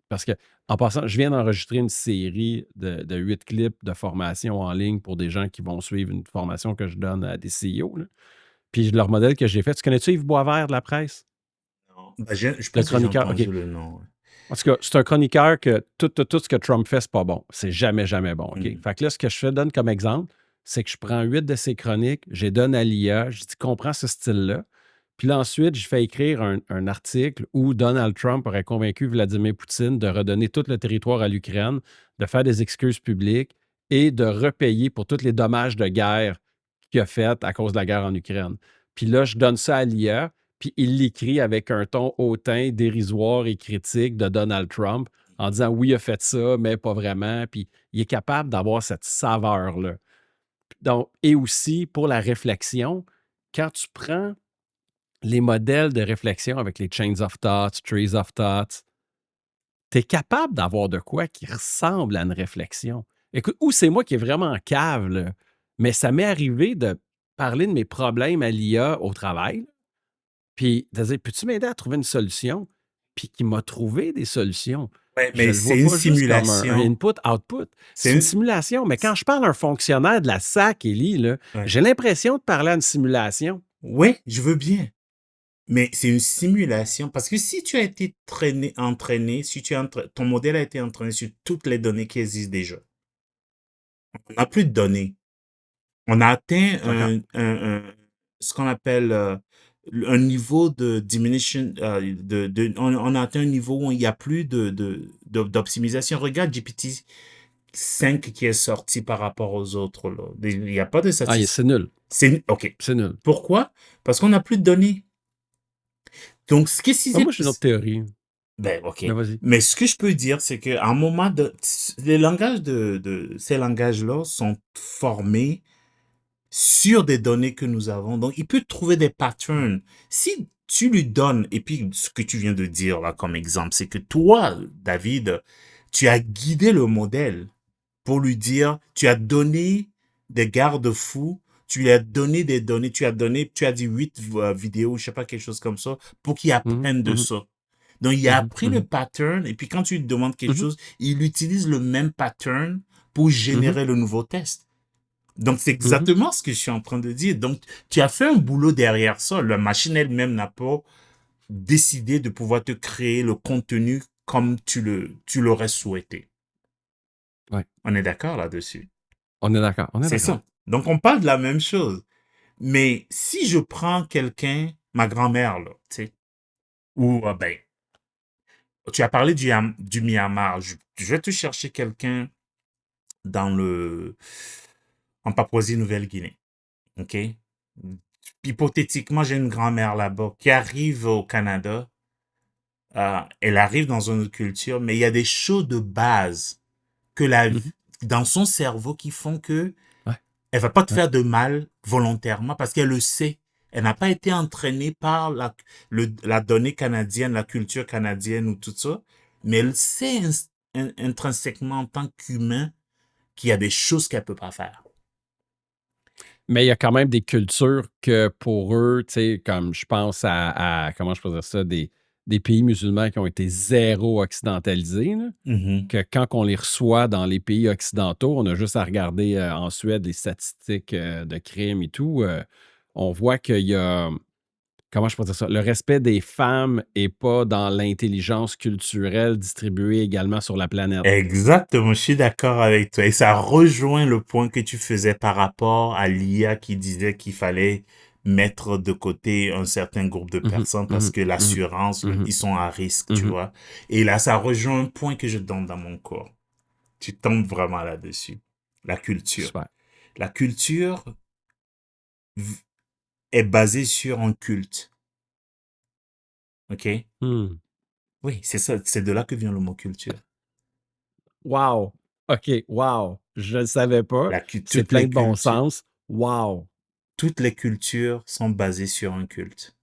S1: parce que, en passant, je viens d'enregistrer une série de 8 clips de formation en ligne pour des gens qui vont suivre une formation que je donne à des CEO. Là. Puis leur modèle que j'ai fait, tu connais-tu Yves Boisvert de la presse?
S3: Non. Ben, je
S1: Le
S3: pense que j'ai
S1: chroniqueur,
S3: entendu
S1: OK.
S3: le nom.
S1: En tout cas, c'est un chroniqueur que tout ce que Trump fait, c'est pas bon. C'est jamais, jamais bon. OK?
S3: Mm.
S1: Fait que là, ce que je donne comme exemple, c'est que je prends 8 de ses chroniques, je les donne à l'IA, je dis comprends ce style-là. Puis là, ensuite, je fais écrire un article où Donald Trump aurait convaincu Vladimir Poutine de redonner tout le territoire à l'Ukraine, de faire des excuses publiques et de repayer pour tous les dommages de guerre qu'il a fait à cause de la guerre en Ukraine. Puis là, je donne ça à l'IA, puis il l'écrit avec un ton hautain, dérisoire et critique de Donald Trump en disant oui, il a fait ça, mais pas vraiment. Puis il est capable d'avoir cette saveur-là. Donc, et aussi pour la réflexion, quand tu prends les modèles de réflexion avec les chains of thoughts, trees of thoughts, tu es capable d'avoir de quoi qui ressemble à une réflexion. Écoute, ou c'est moi qui est vraiment en cave, là, mais ça m'est arrivé de parler de mes problèmes à l'IA au travail, puis de dire, peux-tu m'aider à trouver une solution? Puis qui m'a trouvé des solutions.
S3: Ouais,
S1: Je
S3: mais
S1: le
S3: c'est
S1: vois
S3: une
S1: pas juste comme un
S3: simulation.
S1: input-output.
S3: C'est
S1: C'est une
S3: une...
S1: simulation. Mais quand je parle à un fonctionnaire de la SAC, Élie, là,
S3: Ouais.
S1: j'ai l'impression de parler à une simulation.
S3: Ouais, je veux bien. Mais c'est une simulation. Parce que si tu as été entraîné, si ton modèle a été entraîné sur toutes les données qui existent déjà, on n'a plus de données. On a atteint
S1: D'accord.
S3: ce qu'on appelle un niveau de diminution. On a atteint un niveau où il n'y a plus d'optimisation. Regarde GPT-5 qui est sorti par rapport aux autres. Là. Il n'y a pas de
S1: Ah,
S3: satisfaction.
S1: c'est nul.
S3: OK.
S1: C'est nul.
S3: Pourquoi? Parce qu'on n'a plus de données. Donc, ce qui
S1: Ah, moi, j'ai une autre théorie.
S3: Ben, OK.
S1: Mais vas-y.
S3: Mais ce que je peux dire, c'est qu'à un moment les langages ces langages-là sont formés sur des données que nous avons. Donc, il peut trouver des patterns. Si tu lui donnes, et puis ce que tu viens de dire là comme exemple, c'est que toi, David, tu as guidé le modèle pour lui dire, tu as donné des garde-fous, tu lui as donné des données, tu as dit 8 vidéos, je sais pas, quelque chose comme ça, pour qu'il
S1: Mhm,
S3: apprenne de
S1: mhm,
S3: ça. Donc, il a
S1: mhm,
S3: appris le
S1: mhm,
S3: pattern, et puis quand tu lui demandes quelque
S1: mhm,
S3: chose, il utilise le même pattern pour
S1: mhm,
S3: générer le nouveau test. Donc, c'est
S1: mhm.
S3: exactement ce que je suis en train de dire. Donc, tu as fait un boulot derrière ça. La machine elle-même n'a pas décidé de pouvoir te créer le contenu comme tu l'aurais souhaité.
S1: Ouais,
S3: On est d'accord là-dessus.
S1: on est d'accord, on est
S3: C'est
S1: d'accord.
S3: ça. Donc, on parle de la même chose. Mais si je prends quelqu'un, ma grand-mère, là, tu sais, ou, ben, tu as parlé du Myanmar. Je vais te chercher quelqu'un dans en Papouasie-Nouvelle-Guinée. OK? Hypothétiquement, j'ai une grand-mère là-bas qui arrive au Canada. Elle arrive dans une autre culture, mais il y a des choses de base que
S1: Mhm.
S3: dans son cerveau qui font que
S1: Ouais,
S3: elle va pas te
S1: ouais.
S3: faire de mal volontairement parce qu'elle le sait. Elle n'a pas été entraînée par la donnée canadienne, la culture canadienne ou tout ça, mais elle sait intrinsèquement en tant qu'humain qu'il y a des choses qu'elle peut pas faire.
S1: Mais il y a quand même des cultures que pour eux, tu sais, comme je pense comment je peux dire ça, des pays musulmans qui ont été zéro occidentalisés, là,
S3: Mhm.
S1: que quand on les reçoit dans les pays occidentaux, on a juste à regarder en Suède les statistiques de crimes et tout, on voit qu'il y a, comment je peux dire ça, le respect des femmes n'est pas dans l'intelligence culturelle distribuée également sur la planète.
S3: Exactement, je suis d'accord avec toi. Et ça rejoint le point que tu faisais par rapport à l'IA qui disait qu'il fallait mettre de côté un certain groupe de
S1: Mhm,
S3: personnes parce
S1: mhm,
S3: que
S1: mhm,
S3: l'assurance,
S1: mhm,
S3: ils sont à risque, tu
S1: mhm.
S3: vois. Et là, ça rejoint un point que je donne dans mon corps. Tu tombes vraiment là-dessus. La culture.
S1: Super.
S3: La culture v- est basée sur un culte. OK?
S1: Hmm.
S3: Oui, c'est ça. C'est de là que vient le mot culture.
S1: Wow! OK, wow! Je ne savais pas. C'est
S3: Toutes
S1: plein
S3: les
S1: de bon
S3: cultures,
S1: sens. Wow!
S3: toutes les cultures sont basées sur un culte.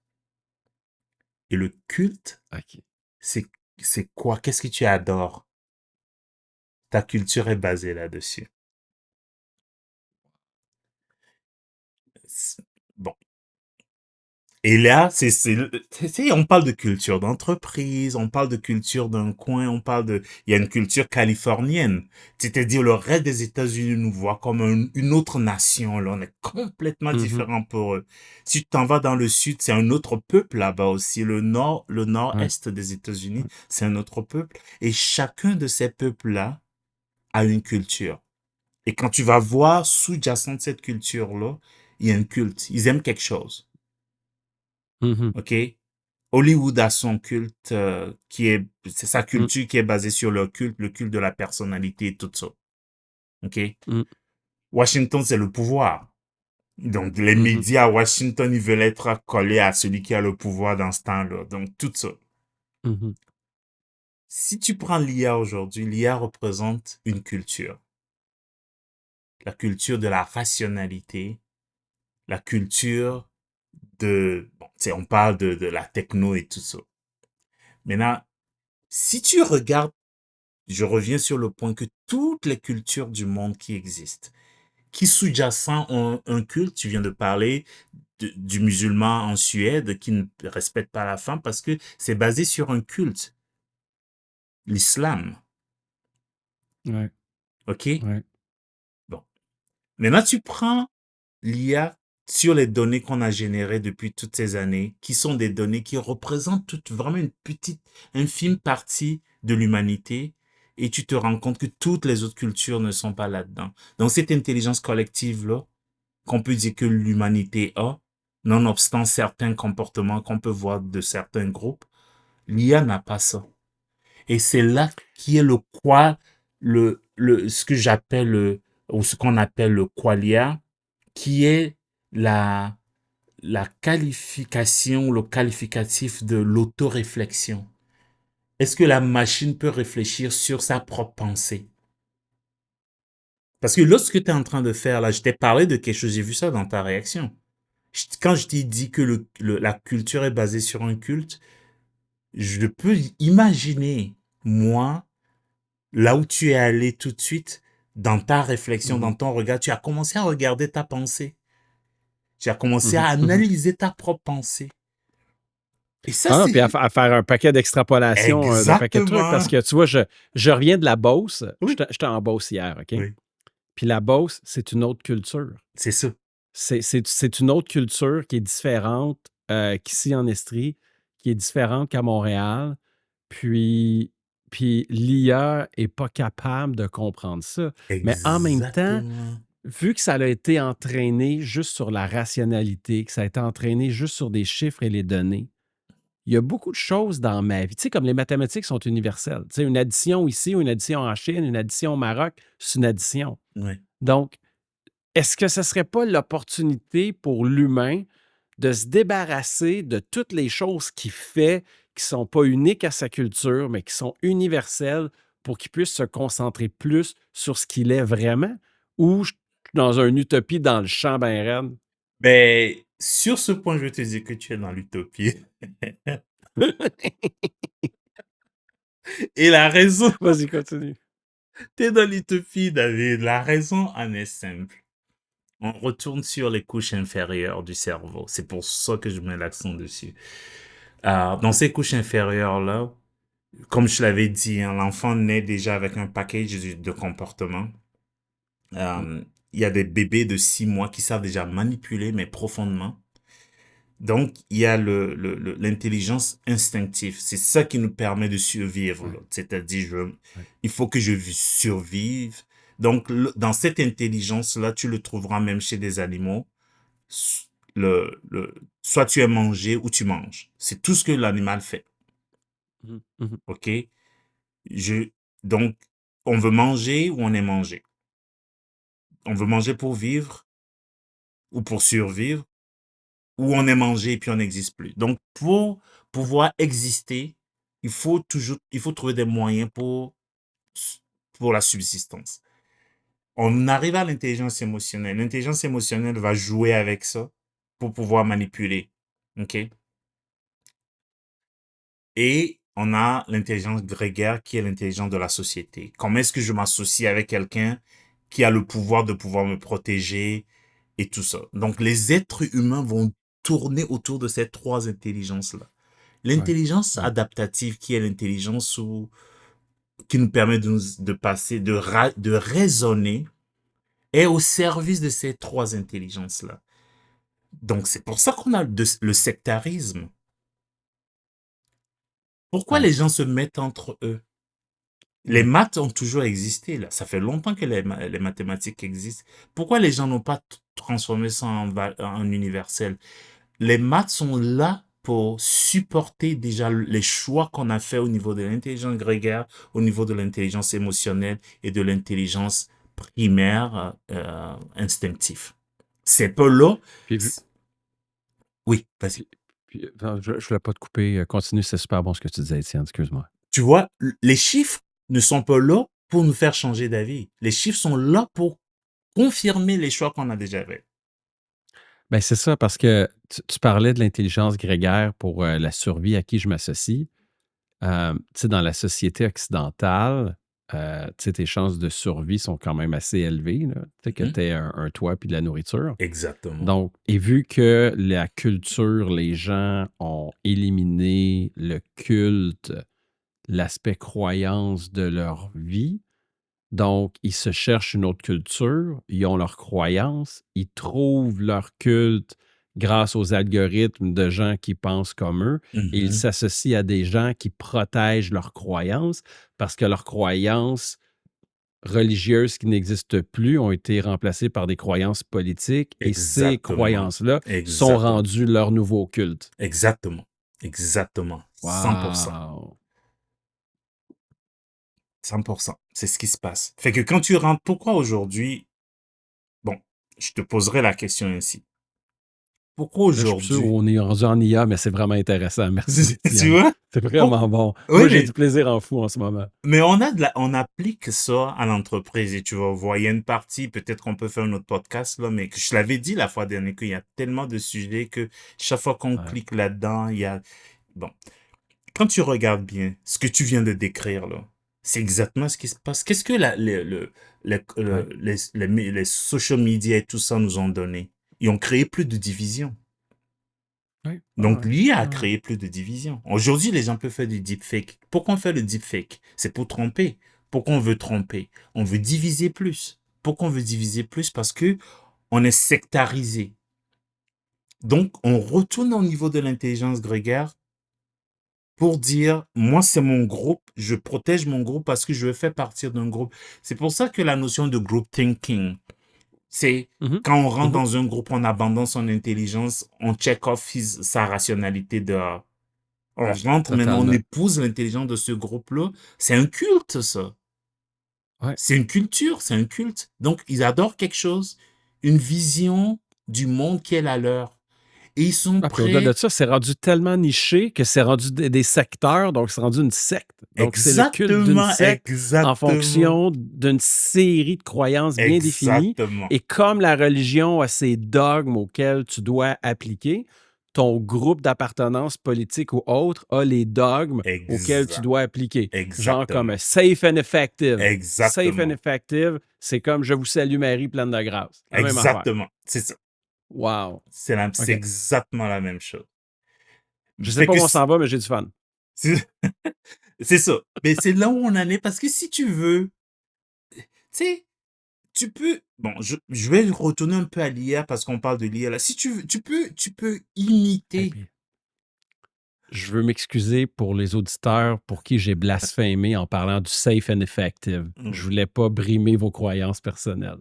S3: Et le culte,
S1: OK.
S3: c'est, c'est quoi? Qu'est-ce que tu adores? Ta culture est basée là-dessus. Bon. Et là, on parle de culture d'entreprise, on parle de culture d'un coin, il y a une culture californienne. C'est-à-dire, le reste des États-Unis nous voit comme une autre nation, là. On est complètement
S1: Mhm.
S3: différent pour eux. Si tu t'en vas dans le sud, c'est un autre peuple là-bas aussi. Le
S1: Ouais,
S3: nord-est des États-Unis,
S1: ouais.
S3: c'est un autre peuple. Et chacun de ces peuples-là a une culture. Et quand tu vas voir sous-jacent de cette culture-là, il y a un culte. Ils aiment quelque chose.
S1: Mhm.
S3: OK? Hollywood a son culte c'est sa
S1: Mm,
S3: culture qui est basée sur le culte de la personnalité et tout ça. OK?
S1: mm,
S3: Washington, c'est le pouvoir. Donc, les
S1: mhm,
S3: médias à Washington, ils veulent être collés à celui qui a le pouvoir dans ce temps-là. Donc, tout ça.
S1: mhm.
S3: Si tu prends l'IA aujourd'hui, l'IA représente une culture. La culture de la rationalité, la culture bon, tu sais, on parle de la techno et tout ça. Maintenant, si tu regardes, je reviens sur le point que toutes les cultures du monde qui existent, qui sous-jacent ont un culte, tu viens de parler du musulman en Suède qui ne respecte pas la femme parce que c'est basé sur un culte, l'islam.
S1: Ouais,
S3: OK?
S1: ouais.
S3: Bon. Maintenant, tu prends l'IA sur les données qu'on a générées depuis toutes ces années, qui sont des données qui représentent vraiment une petite, infime partie de l'humanité, et tu te rends compte que toutes les autres cultures ne sont pas là-dedans. Donc cette intelligence collective-là, qu'on peut dire que l'humanité a, nonobstant certains comportements qu'on peut voir de certains groupes, l'IA n'a pas ça. Et c'est là qui est ce que j'appelle ou ce qu'on appelle le qualia, qui est la, la qualification, le qualificatif de l'autoréflexion. Est-ce que la machine peut réfléchir sur sa propre pensée? Parce que lorsque tu es en train de faire, là, je t'ai parlé de quelque chose, j'ai vu ça dans ta réaction. Quand je t'ai dit que la culture est basée sur un culte, je peux imaginer, moi, là où tu es allé tout de suite, dans ta réflexion, dans
S1: Mhm,
S3: ton regard, tu as commencé à regarder ta pensée. Tu as commencé à
S1: mhm, mhm.
S3: analyser ta propre pensée. Et ça,
S1: Ah non, puis
S3: c'est
S1: à faire un paquet d'extrapolations d'un paquet de trucs, parce
S3: exactement.
S1: que tu vois, je reviens de la Beauce.
S3: Oui,
S1: J'étais en Beauce hier, OK?
S3: oui,
S1: Puis la Beauce, c'est une autre culture.
S3: c'est ça.
S1: C'est une autre culture qui est différente qu'ici en Estrie, qui est différente qu'à Montréal. Puis, puis l'IA est pas capable de comprendre ça. Mais en même temps,
S3: Exactement.
S1: vu que ça a été entraîné juste sur la rationalité, que ça a été entraîné juste sur des chiffres et les données, il y a beaucoup de choses dans ma vie. Tu sais, comme les mathématiques sont universelles. Tu sais, une addition ici ou une addition en Chine, une addition au Maroc, c'est une addition.
S3: Oui.
S1: Donc, est-ce que ce ne serait pas l'opportunité pour l'humain de se débarrasser de toutes les choses qu'il fait qui ne sont pas uniques à sa culture, mais qui sont universelles pour qu'il puisse se concentrer plus sur ce qu'il est vraiment? Ou je suis dans une utopie dans le champ ben raide?
S3: Mais sur ce point, je vais te dire que tu es dans l'utopie. Et la raison,
S1: Vas-y, continue.
S3: tu es dans l'utopie, David. La raison en est simple. On retourne sur les couches inférieures du cerveau. C'est pour ça que je mets l'accent dessus. Dans ces couches inférieures-là, comme je l'avais dit, hein, l'enfant naît déjà avec un package de comportements.
S1: Mm,
S3: Il y a des bébés de 6 mois qui savent déjà manipuler, mais profondément. Donc, il y a l'intelligence instinctive. C'est ça qui nous permet de survivre,
S1: ouais,
S3: là. C'est-à-dire,
S1: ouais,
S3: il faut que je survive. Donc, dans cette intelligence-là, tu le trouveras même chez des animaux. S- soit tu es mangé ou tu manges. C'est tout ce que l'animal fait.
S1: mhm, mhm,
S3: OK? Je, donc, on veut manger ou on est mangé. On veut manger pour vivre ou pour survivre, ou on est mangé et puis on n'existe plus. Donc, pour pouvoir exister, il faut trouver des moyens pour la subsistance. On arrive à l'intelligence émotionnelle. L'intelligence émotionnelle va jouer avec ça pour pouvoir manipuler. OK? Et on a l'intelligence grégaire qui est l'intelligence de la société. Comment est-ce que je m'associe avec quelqu'un qui a le pouvoir de pouvoir me protéger et tout ça. Donc, les êtres humains vont tourner autour de ces trois intelligences-là.
S1: ouais,
S3: L'intelligence
S1: ouais,
S3: adaptative, qui est l'intelligence qui nous permet de passer, de raisonner, est au service de ces trois intelligences-là. Donc, c'est pour ça qu'on a le sectarisme. Pourquoi
S1: ouais.
S3: les gens se mettent entre eux? Les
S1: Mhm.
S3: maths ont toujours existé, là. Ça fait longtemps que les mathématiques existent. Pourquoi les gens n'ont pas transformé ça en universel? Les maths sont là pour supporter déjà les choix qu'on a fait au niveau de l'intelligence grégaire, au niveau de l'intelligence émotionnelle et de l'intelligence primaire instinctive. C'est pas là.
S1: Puis,
S3: Oui, vas-y.
S1: puis- non, je ne voulais pas te couper. Continue, c'est super bon ce que tu disais, Étienne, excuse-moi.
S3: Tu vois, les chiffres ne sont pas là pour nous faire changer d'avis. Les chiffres sont là pour confirmer les choix qu'on a déjà faits.
S1: Ben, c'est ça, parce que tu parlais de l'intelligence grégaire pour la survie à qui je m'associe. Tu sais, dans la société occidentale, tu sais, tes chances de survie sont quand même assez élevées, là. Tu sais, que
S3: Mhm.
S1: tu aies un toit puis de la nourriture.
S3: Exactement.
S1: Donc, et vu que la culture, les gens ont éliminé le culte, l'aspect croyance de leur vie, donc ils se cherchent une autre culture, ils ont leur croyance, ils trouvent leur culte grâce aux algorithmes de gens qui pensent comme eux, et ils
S3: Mhm.
S1: s'associent à des gens qui protègent leurs croyances parce que leurs croyances religieuses qui n'existent plus ont été remplacées par des croyances politiques et ces
S3: Exactement.
S1: croyances-là sont
S3: Exactement.
S1: rendues leur nouveau culte.
S3: Exactement. Exactement. 100%.
S1: Wow!
S3: 100%. C'est ce qui se passe. Fait que quand tu rentres, pourquoi aujourd'hui, bon, je te poserai la question ainsi. pourquoi
S1: Là, je suis plus sûr
S3: aujourd'hui?
S1: où on est rendu en IA, mais c'est vraiment intéressant. Merci,
S3: Tu
S1: Étienne.
S3: vois?
S1: C'est
S3: Pour-
S1: vraiment bon.
S3: Oui,
S1: Moi, j'ai du plaisir en fou en ce moment.
S3: mais on applique ça à l'entreprise et tu vas voir, il y a une partie, peut-être qu'on peut faire un autre podcast là, mais que je l'avais dit la fois dernière qu'il y a tellement de sujets que chaque fois qu'on
S1: Ouais,
S3: clique là-dedans, il y a, bon, quand tu regardes bien ce que tu viens de décrire là, c'est exactement ce qui se passe. Qu'est-ce que
S1: ouais,
S3: les social media et tout ça nous ont donné? Ils ont créé plus de divisions.
S1: ouais, ouais,
S3: Donc,
S1: ouais,
S3: l'IA a
S1: ouais, ouais.
S3: créé plus de divisions. Aujourd'hui, les gens peuvent faire du deepfake. Pourquoi on fait le deepfake? C'est pour tromper. Pourquoi on veut tromper? On veut diviser plus. Pourquoi on veut diviser plus? Parce que on est sectarisé. Donc, on retourne au niveau de l'intelligence grégaire pour dire, moi, c'est mon groupe, je protège mon groupe parce que je veux faire partir d'un groupe. C'est pour ça que la notion de group thinking, c'est
S1: Mhm,
S3: quand on rentre
S1: mhm.
S3: dans un groupe, on abandonne son intelligence, on check off sa rationalité dehors. On rentre maintenant, on
S1: Totalement.
S3: épouse l'intelligence de ce groupe-là. C'est un culte, ça.
S1: Ouais.
S3: C'est une culture, c'est un culte. Donc, ils adorent quelque chose, une vision du monde qui est la leur. Et ils sont
S1: Ah, puis au-delà de
S3: prêts,
S1: ça, c'est rendu tellement niché que c'est rendu des secteurs, donc c'est rendu une secte. Donc c'est le culte d'une
S3: exactement,
S1: secte en
S3: exactement,
S1: fonction d'une série de croyances bien définies.
S3: exactement,
S1: Et comme la religion a ses dogmes auxquels tu dois appliquer, ton groupe d'appartenance politique ou autre a les dogmes auxquels tu
S3: exact,
S1: dois appliquer. Genre comme
S3: exactement,
S1: safe and effective. Safe and
S3: exactement,
S1: effective, c'est comme je vous salue Marie pleine de grâce. La même affaire.
S3: exactement. C'est ça.
S1: Wow.
S3: C'est
S1: OK.
S3: exactement la même chose.
S1: Je sais
S3: Fait
S1: pas
S3: que
S1: où on s'en va, mais j'ai du fun.
S3: c'est c'est ça. Mais c'est là où on en est parce que si tu veux, tu sais, tu peux, bon, je vais retourner un peu à l'IA parce qu'on parle de l'IA là. Si tu veux, tu peux
S1: Et
S3: imiter.
S1: puis, je veux m'excuser pour les auditeurs pour qui j'ai blasphémé en parlant du safe and effective. Je
S3: Mm.
S1: voulais pas brimer vos croyances personnelles.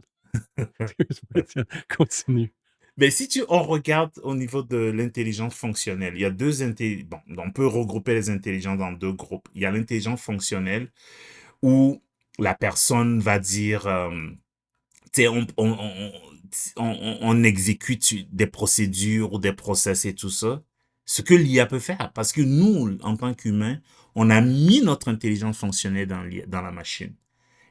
S1: Excuse-moi, tiens, continue.
S3: Mais si on regarde au niveau de l'intelligence fonctionnelle, il y a bon, on peut regrouper les intelligences dans deux groupes. Il y a l'intelligence fonctionnelle où la personne va dire, tu sais, on exécute des procédures ou des process et tout ça. Ce que l'IA peut faire, parce que nous, en tant qu'humains, on a mis notre intelligence fonctionnelle dans la machine.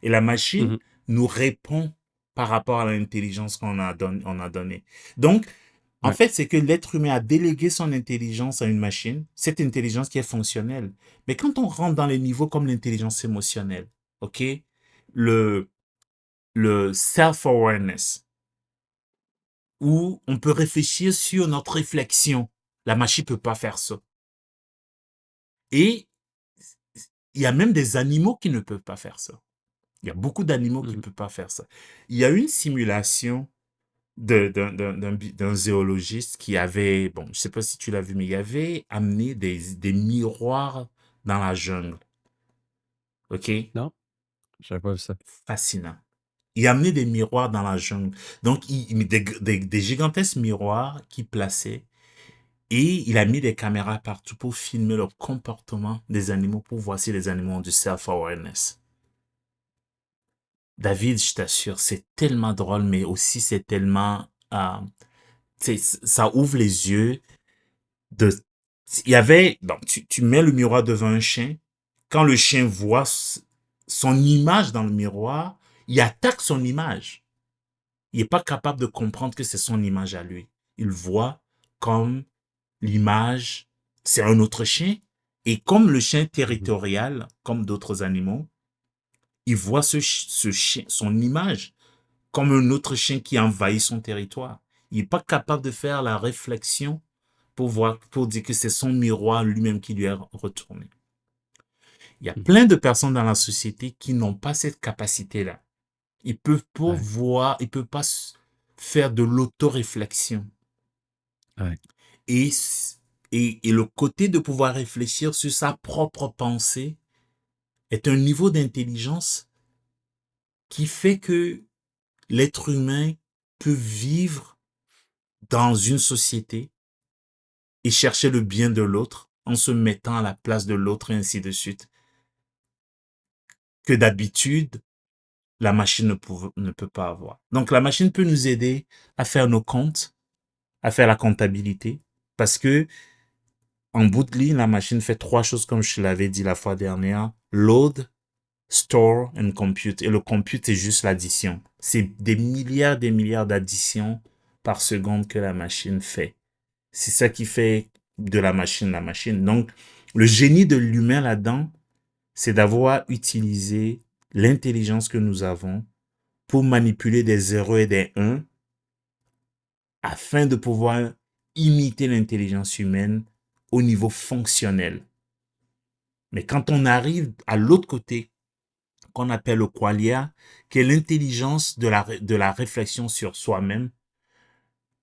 S3: Et la machine
S1: Mhm.
S3: nous répond par rapport à l'intelligence on a donnée. Donc, en
S1: Ouais.
S3: fait, c'est que l'être humain a délégué son intelligence à une machine, cette intelligence qui est fonctionnelle. Mais quand on rentre dans les niveaux comme l'intelligence émotionnelle, OK, le, le self-awareness, où on peut réfléchir sur notre réflexion, la machine peut pas faire ça. Et il y a même des animaux qui ne peuvent pas faire ça. Il y a beaucoup d'animaux qui ne
S1: Mhm.
S3: peuvent pas faire ça. Il y a une simulation d'un zoologiste qui avait, bon, je sais pas si tu l'as vu, mais il avait amené des miroirs dans la jungle. OK?
S1: Non? J'avais pas vu ça.
S3: Fascinant. Il a amené des miroirs dans la jungle. Donc, il met des gigantesques miroirs qu'il plaçait et il a mis des caméras partout pour filmer le comportement des animaux pour voir si les animaux ont du self-awareness. David, je t'assure, c'est tellement drôle, mais aussi c'est tellement, tu sais, ça ouvre les yeux de, il y avait, bon, tu mets le miroir devant un chien. Quand le chien voit son image dans le miroir, il attaque son image. Il est pas capable de comprendre que c'est son image à lui. Il voit comme l'image, c'est un autre chien. Et comme le chien
S1: Mhm.
S3: territorial, comme d'autres animaux, il voit ce chien, son image, comme un autre chien qui envahit son territoire. Il n'est pas capable de faire la réflexion pour voir, pour dire que c'est son miroir lui-même qui lui est retourné. Il y a
S1: Mhm.
S3: plein de personnes dans la société qui n'ont pas cette capacité-là. Ils peuvent pas
S1: Ouais.
S3: voir, ils peuvent pas faire de l'autoréflexion.
S1: Ouais.
S3: Et, et le côté de pouvoir réfléchir sur sa propre pensée est un niveau d'intelligence qui fait que l'être humain peut vivre dans une société et chercher le bien de l'autre en se mettant à la place de l'autre et ainsi de suite. Que d'habitude, la machine ne peut pas avoir. Donc la machine peut nous aider à faire nos comptes, à faire la comptabilité parce que en bout de ligne, la machine fait trois choses comme je te l'avais dit la fois dernière. Load, store and compute. Et le compute, c'est juste l'addition. C'est des milliards d'additions par seconde que la machine fait. C'est ça qui fait de la machine la machine. Donc, le génie de l'humain là-dedans, c'est d'avoir utilisé l'intelligence que nous avons pour manipuler des 0 et des 1 afin de pouvoir imiter l'intelligence humaine au niveau fonctionnel. Mais quand on arrive à l'autre côté, qu'on appelle le qualia, qui est l'intelligence de la réflexion sur soi-même,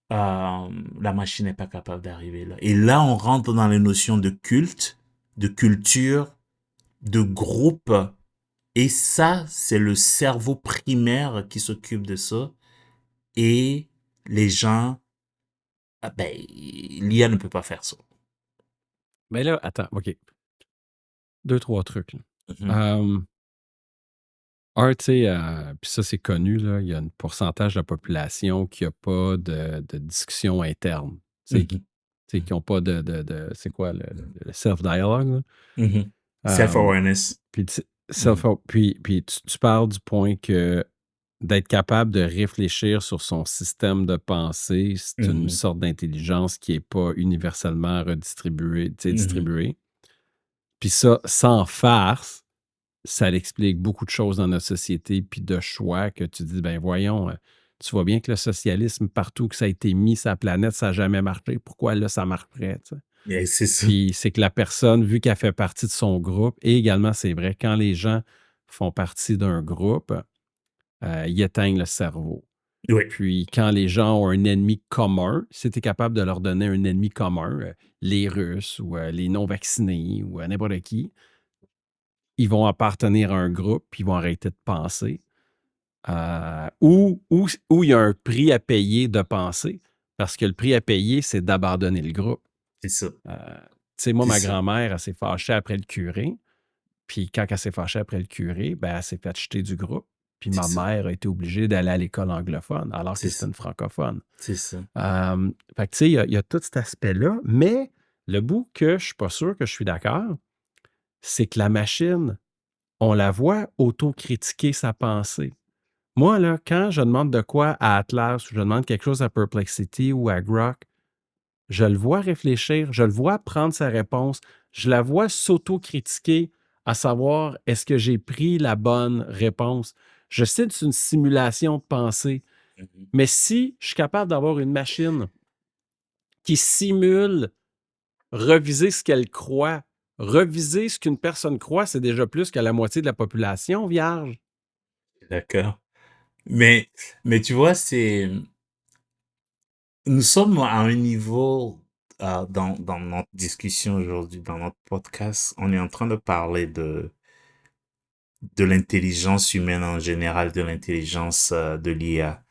S3: la machine n'est pas capable d'arriver là. Et là, on rentre dans les notions de culte, de culture, de groupe. Et ça, c'est le cerveau primaire qui s'occupe de ça. Et les gens, l'IA ne peut pas faire ça.
S1: Mais là, attends, OK. Deux, trois trucs. Là.
S3: Mhm.
S1: Tu sais, puis ça, c'est connu, là, il y a un pourcentage de la population qui n'a pas de discussion interne. Tu sais,
S3: Mhm.
S1: qui n'ont pas c'est quoi, le self-dialogue, là?
S3: Mhm.
S1: Euh,
S3: Self-awareness.
S1: puis
S3: Mhm.
S1: puis tu parles du point que d'être capable de réfléchir sur son système de pensée, c'est une
S3: Mhm.
S1: sorte d'intelligence qui n'est pas universellement redistribuée, tu sais,
S3: Mhm.
S1: distribuée. Puis ça, sans farce, ça l'explique beaucoup de choses dans notre société, puis de choix que tu dis, ben voyons, tu vois bien que le socialisme, partout que ça a été mis sur la planète, ça n'a jamais marché. Pourquoi là, ça marcherait? Tu sais?
S3: Et c'est ça.
S1: Puis c'est que la personne, vu qu'elle fait partie de son groupe, et également, c'est vrai, quand les gens font partie d'un groupe, ils éteignent le cerveau.
S3: Oui,
S1: Puis quand les gens ont un ennemi commun, si tu es capable de leur donner un ennemi commun, les Russes ou les non-vaccinés ou n'importe qui, ils vont appartenir à un groupe, puis ils vont arrêter de penser. Ou il y a un prix à payer de penser, parce que le prix à payer, c'est d'abandonner le groupe.
S3: c'est ça.
S1: Tu sais, moi,
S3: C'est
S1: ma
S3: ça.
S1: grand-mère, elle s'est fâchée après le curé. Puis quand elle s'est fâchée après le curé, ben, elle s'est fait jeter du groupe. Puis
S3: C'est
S1: ma
S3: ça.
S1: mère a été obligée d'aller à l'école anglophone, alors que
S3: C'est
S1: c'était
S3: ça.
S1: une francophone.
S3: C'est ça.
S1: Fait que, tu sais, il y a tout cet aspect-là. Mais le bout que je ne suis pas sûr que je suis d'accord, c'est que la machine, on la voit autocritiquer sa pensée. Moi, là, quand je demande de quoi à Atlas ou je demande quelque chose à Perplexity ou à Grok, je le vois réfléchir, je le vois prendre sa réponse, je la vois s'auto-critiquer à savoir est-ce que j'ai pris la bonne réponse. Je sais que c'est une simulation de pensée,
S3: Mhm.
S1: mais si je suis capable d'avoir une machine qui simule reviser ce qu'elle croit, reviser ce qu'une personne croit, c'est déjà plus que la moitié de la population, vierge.
S3: D'accord. Mais, mais tu vois, nous sommes à un niveau, dans notre discussion aujourd'hui, dans notre podcast, on est en train de parler de l'intelligence humaine en général, de l'intelligence, de l'IA.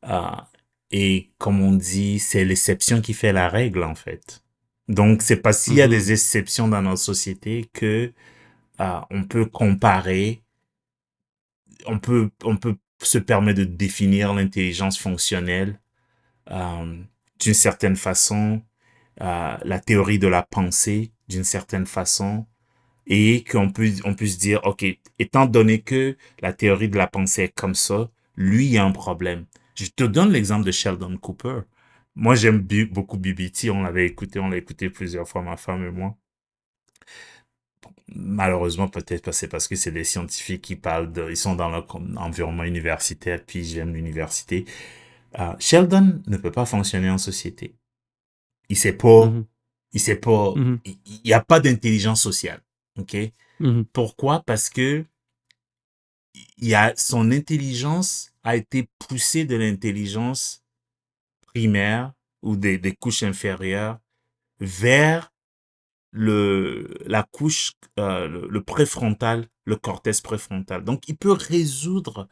S3: Ah, et comme on dit, c'est l'exception qui fait la règle, en fait. Donc, c'est parce qu'il y a
S1: Mhm.
S3: des exceptions dans notre société que, on peut comparer, on peut se permettre de définir l'intelligence fonctionnelle, euh, d'une certaine façon, la théorie de la pensée d'une certaine façon, et on puisse dire, OK, étant donné que la théorie de la pensée est comme ça, lui, il y a un problème. Je te donne l'exemple de Sheldon Cooper. Moi, j'aime beaucoup BBT. On l'a écouté plusieurs fois, ma femme et moi. Malheureusement, peut-être c'est parce que c'est des scientifiques qui ils sont dans leur environnement universitaire, puis j'aime l'université. Sheldon ne peut pas fonctionner en société. Il sait pas,
S1: Mhm.
S3: il sait pas,
S1: Mhm.
S3: il y a pas d'intelligence sociale. OK?
S1: Mhm.
S3: Pourquoi? Parce que son intelligence a été poussée de l'intelligence primaire ou des couches inférieures vers la couche, le préfrontal, le cortex préfrontal. Donc, il peut résoudre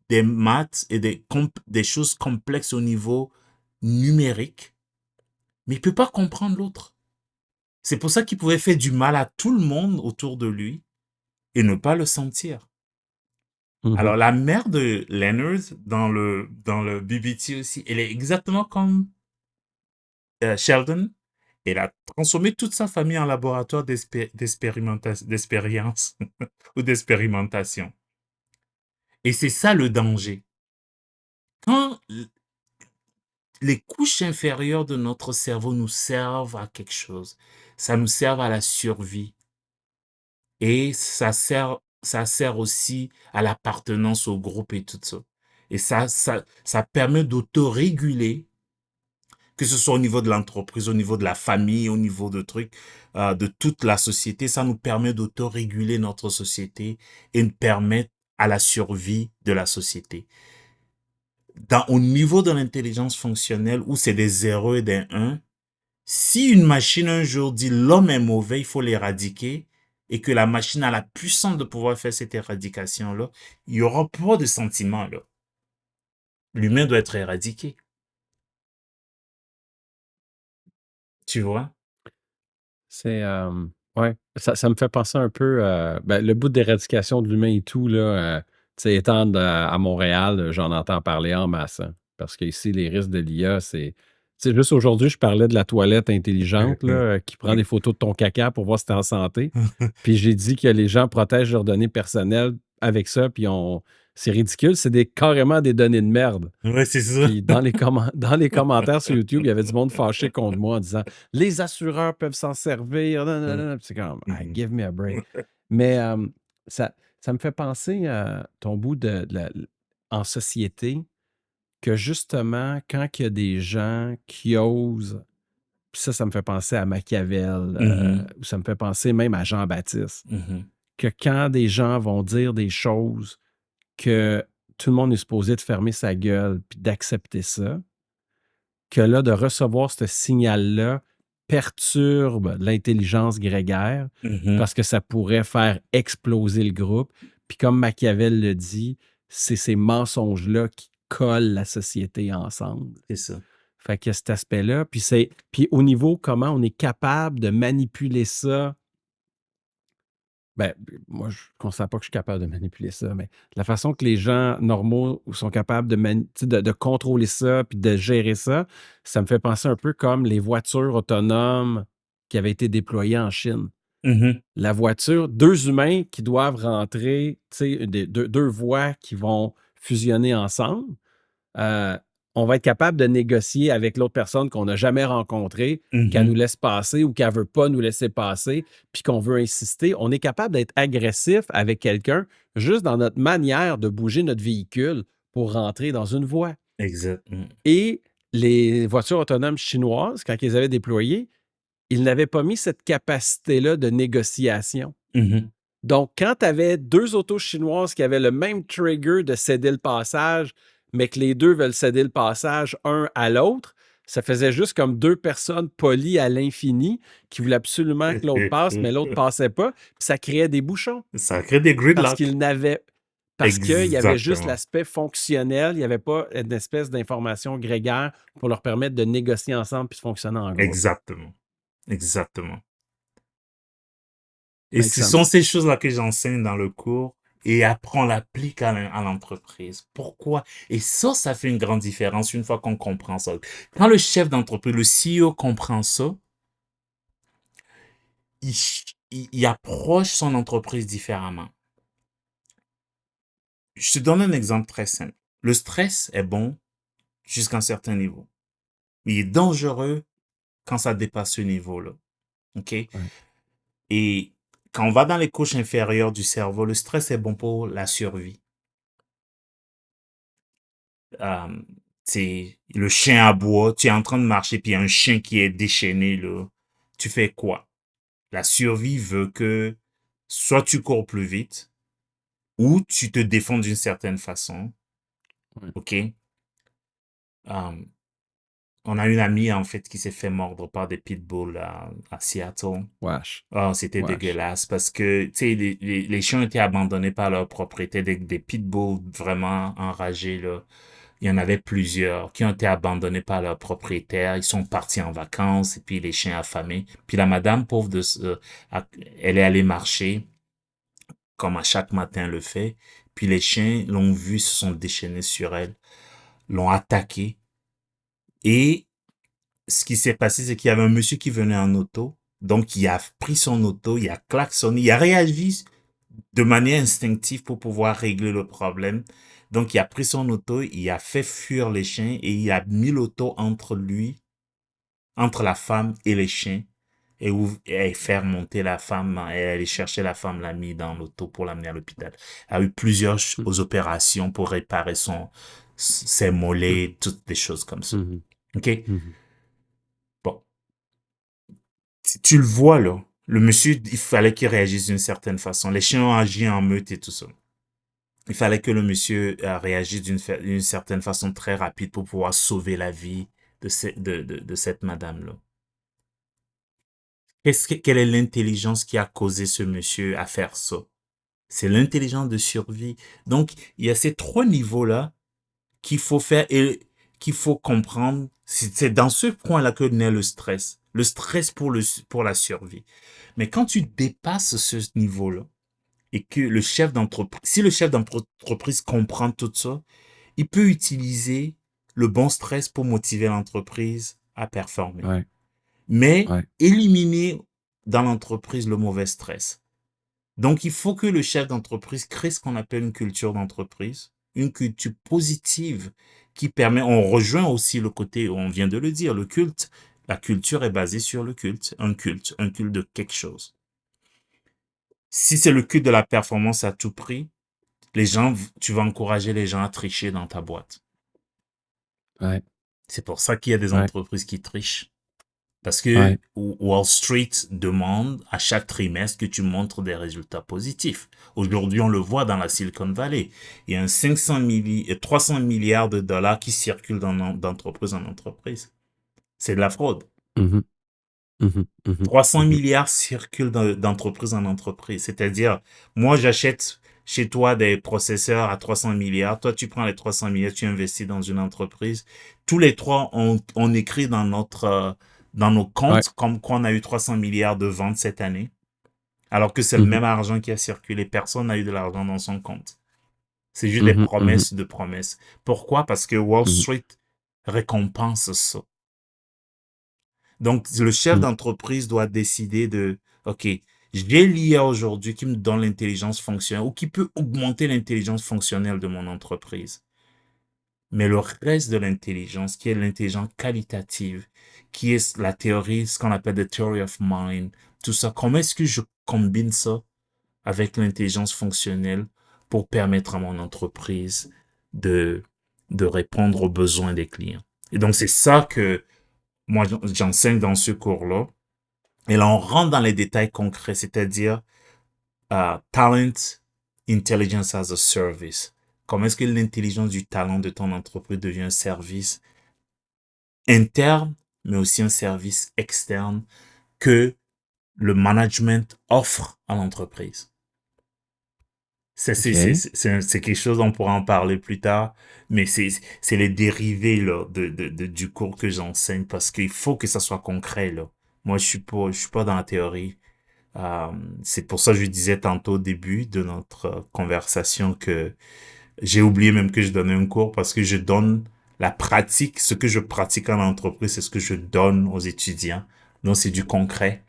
S3: des maths et des choses complexes au niveau numérique, mais il peut pas comprendre l'autre. C'est pour ça qu'il pouvait faire du mal à tout le monde autour de lui et ne pas le sentir.
S1: Mhm.
S3: Alors, la mère de Leonard dans le BBT aussi, elle est exactement comme Sheldon, il a transformé toute sa famille en laboratoire d'expérience ou d'expérimentation. Et c'est ça le danger. Quand les couches inférieures de notre cerveau nous servent à quelque chose, ça nous sert à la survie et ça sert aussi à l'appartenance au groupe et tout ça. Et ça permet d'autoréguler, que ce soit au niveau de l'entreprise, au niveau de la famille, au niveau de trucs, de toute la société. Ça nous permet d'autoréguler notre société et de permettre à la survie de la société. Au niveau de l'intelligence fonctionnelle, où c'est des 0 et des 1, si une machine un jour dit l'homme est mauvais, il faut l'éradiquer, et que la machine a la puissance de pouvoir faire cette éradication-là, il y aura pas de sentiment là. L'humain doit être éradiqué. Tu vois?
S1: C'est, ouais, ça me fait penser un peu, ben, le bout d'éradication de l'humain et tout, là, tu sais, étant à Montréal, j'en entends parler en masse, hein, parce qu'ici, les risques de l'IA, c'est juste aujourd'hui, je parlais de la toilette intelligente, là, qui prend des photos de ton caca pour voir si tu es en santé. Puis j'ai dit que les gens protègent leurs données personnelles avec ça, puis c'est ridicule, c'est carrément des données de merde.
S3: Ouais, c'est ça.
S1: Puis dans les commentaires sur YouTube, il y avait du monde fâché contre moi en disant les assureurs peuvent s'en servir. Non, non, non. Puis c'est comme give me a break. Mais ça me fait penser à ton bout en société que justement, quand il y a des gens qui osent, puis ça me fait penser à Machiavel,
S3: Mhm,
S1: ou ça me fait penser même à Jean-Baptiste,
S3: mhm,
S1: que quand des gens vont dire des choses que tout le monde est supposé de fermer sa gueule puis d'accepter ça, que là, de recevoir ce signal-là perturbe l'intelligence grégaire
S3: mhm.
S1: parce que ça pourrait faire exploser le groupe. Puis comme Machiavel le dit, c'est ces mensonges-là qui collent la société ensemble.
S3: C'est ça.
S1: Fait qu'il y a cet aspect-là. Puis au niveau comment on est capable de manipuler ça. Ben, moi, je ne considère pas que je suis capable de manipuler ça, mais la façon que les gens normaux sont capables tu sais, de contrôler ça puis de gérer ça, ça me fait penser un peu comme les voitures autonomes qui avaient été déployées en Chine.
S3: Mhm,
S1: La voiture, deux humains qui doivent rentrer, tu sais, deux voies qui vont fusionner ensemble. euh, on va être capable de négocier avec l'autre personne qu'on n'a jamais rencontrée, qu'elle
S3: mhm.
S1: nous laisse passer ou qu'elle ne veut pas nous laisser passer, puis qu'on veut insister. On est capable d'être agressif avec quelqu'un juste dans notre manière de bouger notre véhicule pour rentrer dans une voie.
S3: Exact.
S1: Et les voitures autonomes chinoises, quand ils avaient déployé, ils n'avaient pas mis cette capacité-là de négociation.
S3: Mhm.
S1: Donc, quand tu avais deux autos chinoises qui avaient le même trigger de céder le passage, mais que les deux veulent céder le passage un à l'autre, ça faisait juste comme deux personnes polies à l'infini qui voulaient absolument que l'autre passe, mais l'autre passait pas. Puis ça créait des bouchons
S3: Ça crée des
S1: parce
S3: gridlocks.
S1: qu'il y avait juste
S3: Exactement.
S1: l'aspect fonctionnel, il n'y avait pas une espèce d'information grégaire pour leur permettre de négocier ensemble puis de fonctionner en groupe.
S3: Exactement. Exactement. Et
S1: Fait que
S3: ce sont ces choses-là que j'enseigne dans le cours et après on l'applique à l'entreprise. Pourquoi? Et ça fait une grande différence une fois qu'on comprend ça. Quand le chef d'entreprise, le CEO comprend ça, il, il approche son entreprise différemment. Je te donne un exemple très simple. Le stress est bon jusqu'à un certain niveau. Mais il est dangereux quand ça dépasse ce niveau-là. OK?
S1: Ouais.
S3: Et quand on va dans les couches inférieures du cerveau, le stress est bon pour la survie. C'est le chien aboie, tu es en train de marcher, puis il y a un chien qui est déchaîné, là. Tu fais quoi? La survie veut que soit tu cours plus vite, ou tu te défends d'une certaine façon.
S1: Ouais.
S3: OK? Euh, on a une amie, en fait, qui s'est fait mordre par des pitbulls à Seattle.
S1: Wesh.
S3: Oh, c'était
S1: Wesh.
S3: dégueulasse parce que, tu sais, les chiens étaient abandonnés par leur propriété, des pitbulls vraiment enragés, là. Il y en avait plusieurs qui ont été abandonnés par leurs propriétaires. Ils sont partis en vacances et puis les chiens affamés. Puis la madame pauvre elle est allée marcher comme à chaque matin le fait. Puis les chiens l'ont vue, se sont déchaînés sur elle, l'ont attaquée et ce qui s'est passé, c'est qu'il y avait un monsieur qui venait en auto. Donc, il a pris son auto, il a klaxonné, il a réagi de manière instinctive pour pouvoir régler le problème. Donc, il a pris son auto, il a fait fuir les chiens et il a mis l'auto entre lui, entre la femme et les chiens et faire monter la femme et aller chercher la femme, l'a mis dans l'auto pour l'amener à l'hôpital. Il a eu plusieurs
S1: Mhm.
S3: opérations pour réparer ses mollets, toutes des choses comme ça.
S1: Mhm.
S3: OK?
S1: Mhm.
S3: Bon. Tu le vois, là. Le monsieur, il fallait qu'il réagisse d'une certaine façon. Les chiens ont agi en meute et tout ça. Il fallait que le monsieur réagisse d'une certaine façon très rapide pour pouvoir sauver la vie de cette madame-là. Quelle est l'intelligence qui a causé ce monsieur à faire ça? C'est l'intelligence de survie. Donc, il y a ces trois niveaux-là qu'il faut faire et qu'il faut comprendre. C'est dans ce point-là que naît le stress. Le stress pour la survie. Mais quand tu dépasses ce niveau-là et que le chef d'entreprise, si le chef d'entreprise comprend tout ça, il peut utiliser le bon stress pour motiver l'entreprise à performer.
S1: Ouais.
S3: Mais
S1: Ouais.
S3: éliminer dans l'entreprise le mauvais stress. Donc, il faut que le chef d'entreprise crée ce qu'on appelle une culture d'entreprise, une culture positive qui permet, on rejoint aussi le côté, on vient de le dire, le culte. La culture est basée sur le culte de quelque chose. Si c'est le culte de la performance à tout prix, tu vas encourager les gens à tricher dans ta boîte.
S1: Ouais.
S3: C'est pour ça qu'il y a des
S1: Ouais.
S3: entreprises qui trichent. Parce que
S1: Ouais.
S3: Wall Street demande à chaque trimestre que tu montres des résultats positifs. Aujourd'hui, on le voit dans la Silicon Valley. Il y a 300 milliards de dollars qui circulent d'entreprise en entreprise. C'est de la fraude.
S1: Mhm. Mhm. Mhm.
S3: 300
S1: Mhm.
S3: milliards circulent d'entreprise en entreprise. C'est-à-dire, moi, j'achète chez toi des processeurs à 300 milliards. Toi, tu prends les 300 milliards, tu investis dans une entreprise. Tous les trois, on écrit dans dans nos
S1: Ouais.
S3: comptes comme quoi on a eu 300 milliards de ventes cette année. Alors que c'est le
S1: Mhm.
S3: même argent qui a circulé. Personne n'a eu de l'argent dans son compte. C'est juste des
S1: Mhm. Mhm.
S3: promesses de promesses. Pourquoi? Parce que Wall
S1: Mhm.
S3: Street récompense ça. Donc, le chef
S1: Mhm.
S3: d'entreprise doit décider de, OK, j'ai l'IA aujourd'hui qui me donne l'intelligence fonctionnelle ou qui peut augmenter l'intelligence fonctionnelle de mon entreprise. Mais le reste de l'intelligence, qui est l'intelligence qualitative, qui est la théorie, ce qu'on appelle the theory of mind, tout ça, comment est-ce que je combine ça avec l'intelligence fonctionnelle pour permettre à mon entreprise de, de répondre aux besoins des clients? Et donc, c'est ça que moi, j'enseigne dans ce cours-là. Et là, on rentre dans les détails concrets, c'est-à-dire talent, intelligence as a service. Comment est-ce que l'intelligence du talent de ton entreprise devient un service interne, mais aussi un service externe que le management offre à l'entreprise.
S1: OK.
S3: C'est quelque chose, on pourra en parler plus tard, mais c'est les dérivés là, du cours que j'enseigne parce qu'il faut que ça soit concret. Là. Moi, je suis pas dans la théorie. Euh, c'est pour ça que je disais tantôt au début de notre conversation que j'ai oublié même que je donnais un cours parce que je donne la pratique, ce que je pratique en entreprise, c'est ce que je donne aux étudiants. Donc, c'est du concret.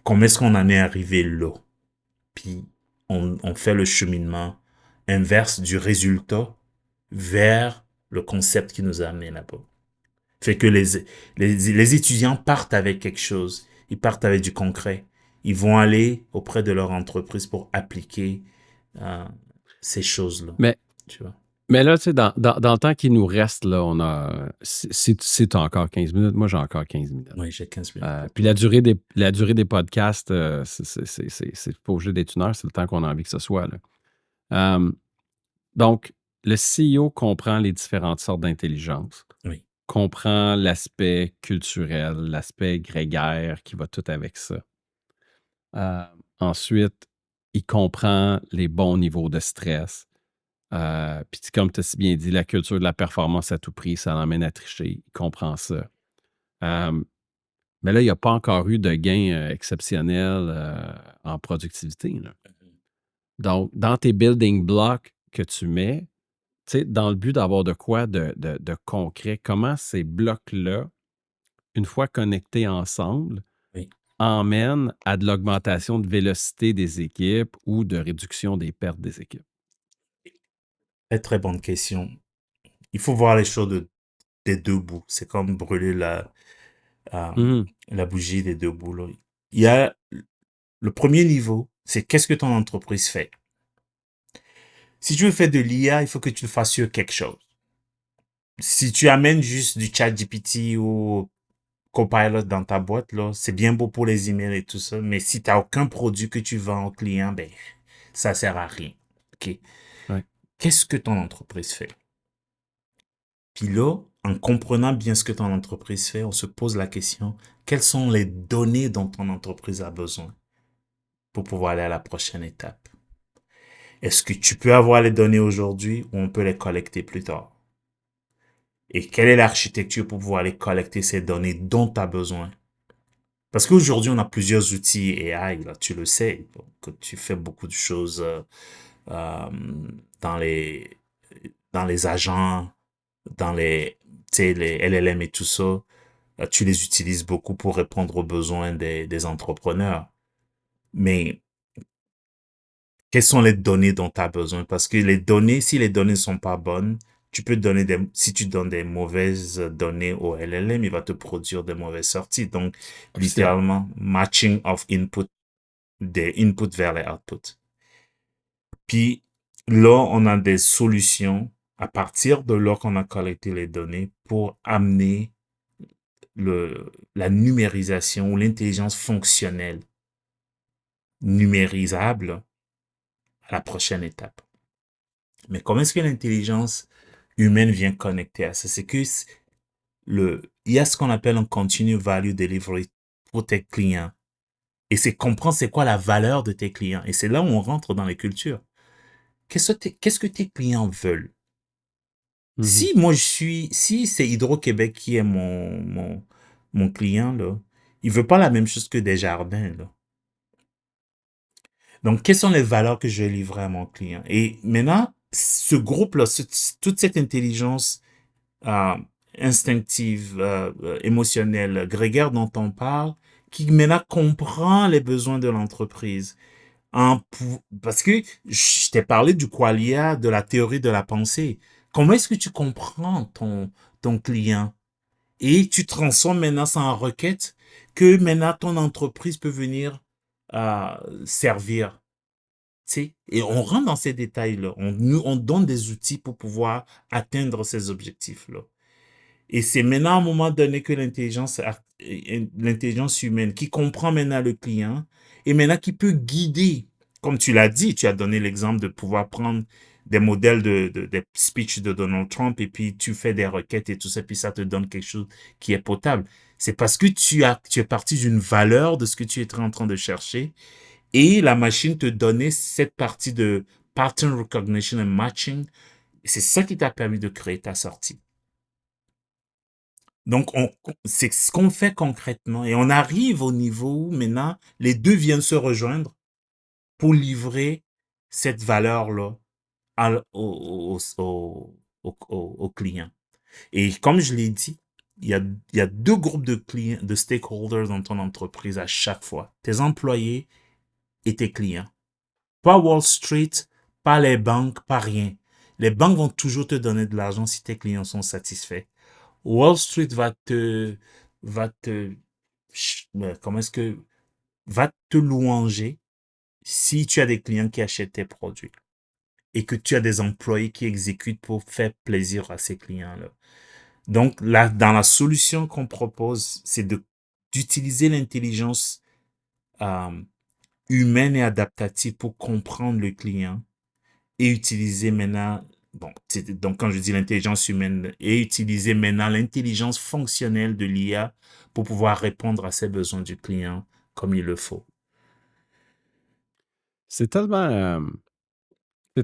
S3: Comment est-ce qu'on en est arrivé là? Puis, on fait le cheminement inverse du résultat vers le concept qui nous a amené là-bas. Fait que les étudiants partent avec quelque chose. Ils partent avec du concret. Ils vont aller auprès de leur entreprise pour appliquer euh, ces choses-là.
S1: Mais,
S3: Tu vois?
S1: mais là, tu sais, dans le temps qui nous reste, là, on a. Si tu as encore 15 minutes, moi j'ai encore 15 minutes.
S3: Oui, j'ai 15 minutes pour
S1: Puis
S3: toi.
S1: la durée des podcasts, c'est pas obligé d'être 1 heure, c'est le temps qu'on a envie que ce soit. Là. Donc, le CEO comprend les différentes sortes d'intelligence,
S3: Oui.
S1: comprend l'aspect culturel, l'aspect grégaire qui va tout avec ça. Ensuite, il comprend les bons niveaux de stress. Puis comme tu as si bien dit, la culture de la performance à tout prix, ça l'emmène à tricher. Il comprend ça. Mais là, il n'y a pas encore eu de gain exceptionnel en productivité. Là. Donc, dans tes building blocks que tu mets, tu sais, dans le but d'avoir de quoi de concret, comment ces blocs-là une fois connectés ensemble,
S3: Oui.
S1: emmène à de l'augmentation de vélocité des équipes ou de réduction des pertes des équipes?
S3: Très, très bonne question. Il faut voir les choses des deux bouts. C'est comme brûler euh,
S1: Mhm.
S3: la bougie des deux bouts, là. Il y a le premier niveau, c'est qu'est-ce que ton entreprise fait. Si tu veux faire de l'IA, il faut que tu le fasses sur quelque chose. Si tu amènes juste du chat GPT ou Copilot dans ta boîte, là, c'est bien beau pour les emails et tout ça, mais si tu n'as aucun produit que tu vends au client, ben, ça sert à rien. OK?
S1: Ouais.
S3: Qu'est-ce que ton entreprise fait? Puis là, en comprenant bien ce que ton entreprise fait, on se pose la question, quelles sont les données dont ton entreprise a besoin pour pouvoir aller à la prochaine étape? Est-ce que tu peux avoir les données aujourd'hui ou on peut les collecter plus tard? Et quelle est l'architecture pour pouvoir aller collecter ces données dont tu as besoin? Parce qu'aujourd'hui, on a plusieurs outils AI, là, tu le sais, que tu fais beaucoup de choses euh, dans les, dans les agents, dans les, tu sais, les LLM et tout ça. Tu les utilises beaucoup pour répondre aux besoins des entrepreneurs. Mais quelles sont les données dont tu as besoin? Parce que les données, si les données ne sont pas bonnes, tu peux donner si tu donnes des mauvaises données au LLM, il va te produire des mauvaises sorties. Donc,
S1: Officiel.
S3: littéralement, matching of input, des inputs vers les outputs. Puis là, on a des solutions à partir de là qu'on a collecté les données pour amener la numérisation ou l'intelligence fonctionnelle numérisable à la prochaine étape. Mais comment est-ce que l'intelligence humaine vient connecter à ça? C'est que il y a ce qu'on appelle un continue value delivery pour tes clients. Et c'est comprendre c'est quoi la valeur de tes clients. Et c'est là où on rentre dans les cultures. Qu'est-ce que tes clients veulent?
S1: Mhm.
S3: Si c'est Hydro-Québec qui est mon client, là, il veut pas la même chose que Desjardins, là. Donc, quelles sont les valeurs que je vais livrer à mon client? Et maintenant, ce groupe-là, toute cette intelligence euh, instinctive, émotionnelle, grégaire dont on parle, qui maintenant comprend les besoins de l'entreprise. Parce que je t'ai parlé du qualia, de la théorie de la pensée. Comment est-ce que tu comprends ton client? Et tu transformes maintenant ça en requête que maintenant ton entreprise peut venir servir. Tu sais? Et on rentre dans ces détails-là. On donne des outils pour pouvoir atteindre ces objectifs-là. Et c'est maintenant à un moment donné que l'intelligence humaine qui comprend maintenant le client et maintenant qui peut guider, comme tu l'as dit, tu as donné l'exemple de pouvoir prendre des modèles des speeches de Donald Trump et puis tu fais des requêtes et tout ça, puis ça te donne quelque chose qui est potable. C'est parce que tu es parti d'une valeur de ce que tu étais en train de chercher et la machine te donnait cette partie de pattern recognition and matching. Et c'est ça qui t'a permis de créer ta sortie. Donc, c'est ce qu'on fait concrètement. Et on arrive au niveau où maintenant, les deux viennent se rejoindre pour livrer cette valeur-là au client. Et comme je l'ai dit, il y a deux groupes de clients, de stakeholders dans ton entreprise à chaque fois. Tes employés et tes clients. Pas Wall Street, pas les banques, pas rien. Les banques vont toujours te donner de l'argent si tes clients sont satisfaits. Wall Street va te, comment est-ce que, va te louanger si tu as des clients qui achètent tes produits et que tu as des employés qui exécutent pour faire plaisir à ces clients-là. Donc, là, dans la solution qu'on propose, c'est d'utiliser l'intelligence euh, humaine et adaptative pour comprendre le client et utiliser maintenant, bon, donc quand je dis l'intelligence humaine, et utiliser maintenant l'intelligence fonctionnelle de l'IA pour pouvoir répondre à ses besoins du client comme il le faut.
S1: C'est tellement. Tu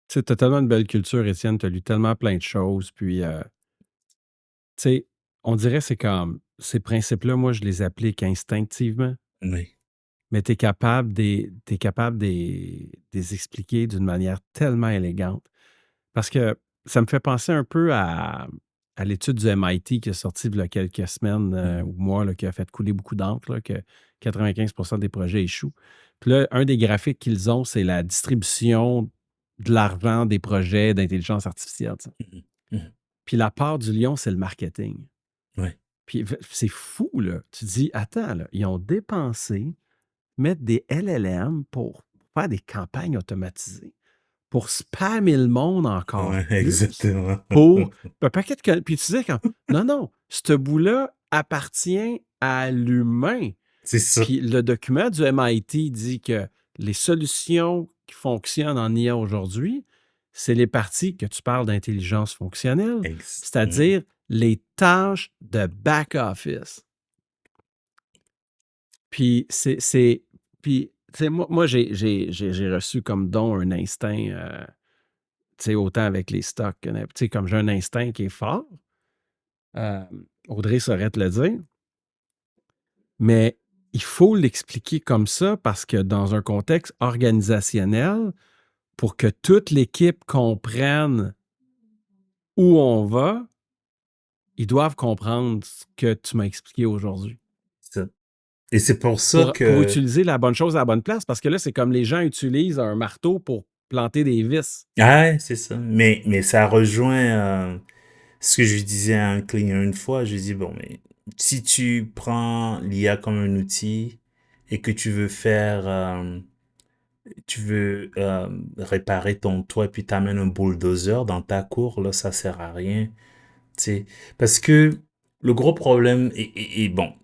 S1: sais, t'as tellement une belle culture, Étienne. Tu as lu tellement plein de choses. Puis, tu sais, on dirait c'est comme ces principes-là, moi, je les applique instinctivement,
S3: Oui,
S1: mais t'es capable de les expliquer d'une manière tellement élégante. Parce que ça me fait penser un peu à. à l'étude du MIT qui est sortie il y a quelques semaines ou mois, là, qui a fait couler beaucoup d'encre, là, que 95% des projets échouent. Puis là, un des graphiques qu'ils ont, c'est la distribution de l'argent des projets d'intelligence artificielle. Tu sais.
S3: Mhm. Mhm.
S1: Puis la part du lion, c'est le marketing.
S3: Ouais.
S1: Puis c'est fou, là. Tu dis, attends, là, ils ont dépensé, mettre des LLM pour faire des campagnes automatisées, pour spammer le monde encore
S3: Ouais,
S1: plus,
S3: exactement.
S1: pour un paquet de... Puis tu disais, non, non, ce bout-là appartient à l'humain.
S3: C'est ça.
S1: Puis le document du MIT dit que les solutions qui fonctionnent en IA aujourd'hui, c'est les parties que tu parles d'intelligence fonctionnelle, c'est-à-dire les tâches de back-office. Puis puis tu sais, moi j'ai reçu comme don un instinct, tu sais, autant avec les stocks, tu sais, comme j'ai un instinct qui est fort. Audrey saurait te le dire. Mais il faut l'expliquer comme ça parce que dans un contexte organisationnel, pour que toute l'équipe comprenne où on va, ils doivent comprendre ce que tu m'as expliqué aujourd'hui.
S3: Ça. Et c'est pour ça
S1: Pour utiliser la bonne chose à la bonne place, parce que là, c'est comme les gens utilisent un marteau pour planter des vis.
S3: Ouais, c'est ça. Mais ça rejoint ce que je disais à un client une fois. Je lui dis, bon, mais si tu prends l'IA comme un outil et que tu veux réparer ton toit et puis t'amènes un bulldozer dans ta cour, là, ça sert à rien. Tu sais. Parce que le gros problème, et bon,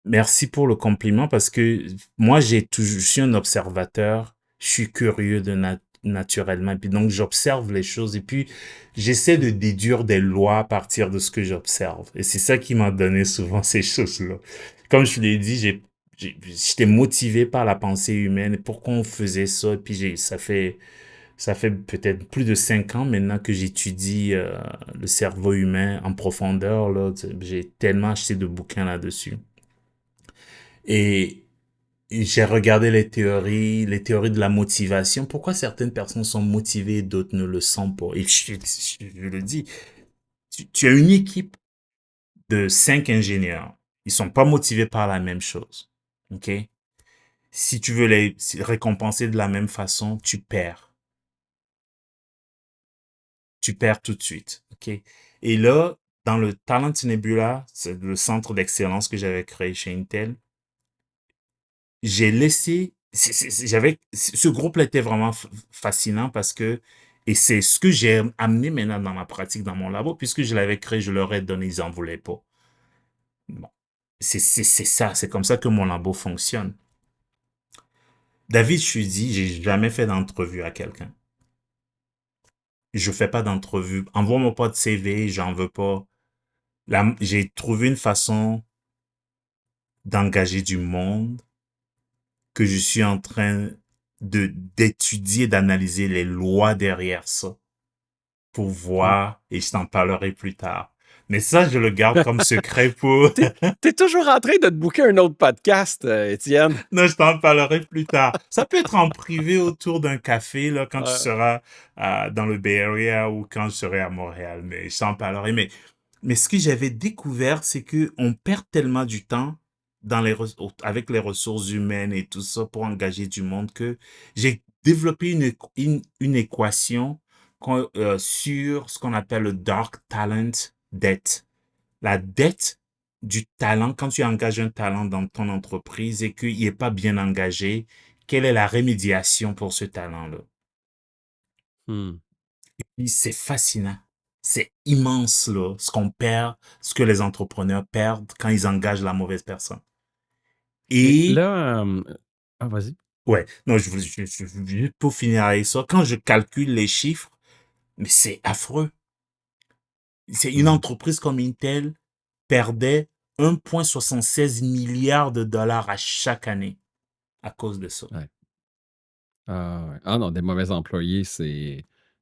S3: merci pour le compliment parce que moi, je suis un observateur, je suis curieux naturellement, puis donc j'observe les choses et puis j'essaie de déduire des lois à partir de ce que j'observe. Et c'est ça qui m'a donné souvent ces choses-là. Comme je l'ai dit, j'étais motivé par la pensée humaine et pourquoi on faisait ça. Et puis ça fait peut-être plus de 5 ans maintenant que j'étudie le cerveau humain en profondeur, là. J'ai tellement acheté de bouquins là-dessus. Et j'ai regardé les théories de la motivation. Pourquoi certaines personnes sont motivées et d'autres ne le sont pas? Et je le dis, tu as une équipe de 5 ingénieurs. Ils sont pas motivés par la même chose. OK? Si tu veux les récompenser de la même façon, tu perds. Tu perds tout de suite. OK? Et là, dans le Talent Nebula, c'est le centre d'excellence que j'avais créé chez Intel, j'ai laissé, ce groupe-là était vraiment fascinant parce que, et c'est ce que j'ai amené maintenant dans ma pratique, dans mon labo, puisque je l'avais créé, je leur ai donné, ils en voulaient pas. Bon. C'est ça, c'est comme ça que mon labo fonctionne. David, je suis dit, j'ai jamais fait d'entrevue à quelqu'un. Je fais pas d'entrevue. Envoie-moi pas de CV, j'en veux pas. Là, j'ai trouvé une façon d'engager du monde que je suis en train d'étudier, d'analyser les lois derrière ça pour voir, et je t'en parlerai plus tard. Mais ça, je le garde comme secret pour...
S1: T'es toujours en train de te booker un autre podcast, Étienne.
S3: Non, je t'en parlerai plus tard. Ça peut être en privé autour d'un café, là, quand tu seras dans le Bay Area ou quand je serai à Montréal. Mais je t'en parlerai. Mais ce que j'avais découvert, c'est que on perd tellement du temps avec les ressources humaines et tout ça pour engager du monde que j'ai développé une équation sur ce qu'on appelle le dark talent debt. La dette du talent, quand tu engages un talent dans ton entreprise et qu'il n'est pas bien engagé, quelle est la rémédiation pour ce talent-là? Et puis, c'est fascinant. C'est immense, là, ce qu'on perd, ce que les entrepreneurs perdent quand ils engagent la mauvaise personne.
S1: Et là, vas-y.
S3: Ouais, non, juste pour finir avec ça, quand je calcule les chiffres, mais c'est affreux. C'est une entreprise comme Intel perdait 1,76 milliard de dollars à chaque année à cause de ça.
S1: Ouais. Ah non, des mauvais employés,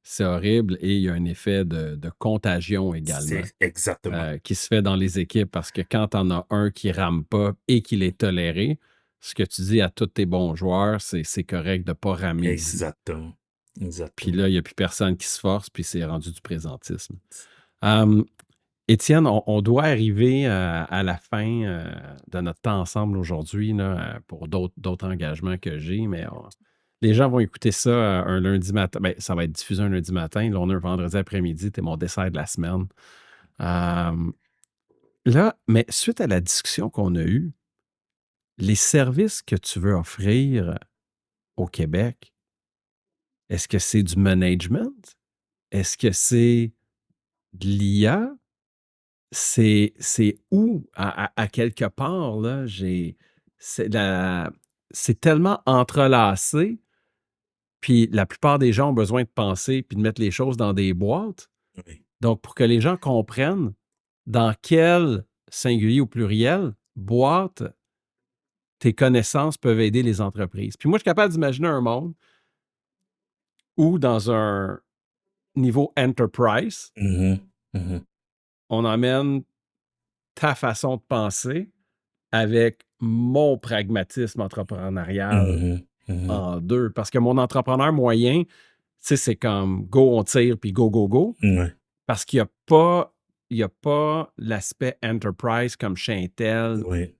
S1: c'est horrible et il y a un effet de contagion également
S3: C'est exactement.
S1: qui se fait dans les équipes parce que quand t'en as un qui rame pas et qu'il est toléré, ce que tu dis à tous tes bons joueurs, c'est correct de pas ramer ici.
S3: Exactement.
S1: Puis là, il n'y a plus personne qui se force, puis c'est rendu du présentisme. Étienne, on doit arriver à la fin de notre temps ensemble aujourd'hui là, pour d'autres engagements que j'ai, mais les gens vont écouter ça un lundi matin. Ben, ça va être diffusé un lundi matin. Là, on a un vendredi après-midi. T'es mon dessert de la semaine. Là, mais suite à la discussion qu'on a eue, les services que tu veux offrir au Québec, est-ce que c'est du management? Est-ce que c'est de l'IA? C'est où? À quelque part, là, c'est c'est tellement entrelacé, puis la plupart des gens ont besoin de penser puis de mettre les choses dans des boîtes.
S3: Oui.
S1: Donc, pour que les gens comprennent dans quel singulier ou pluriel boîte tes connaissances peuvent aider les entreprises. Puis moi, je suis capable d'imaginer un monde où, dans un niveau enterprise,
S3: Mhm, mhm,
S1: on emmène ta façon de penser avec mon pragmatisme entrepreneurial
S3: mhm, mhm.
S1: en deux. Parce que mon entrepreneur moyen, tu sais, c'est comme go, on tire, puis go, go, go.
S3: Ouais,
S1: Parce il y a pas l'aspect enterprise comme chez Intel
S3: ouais,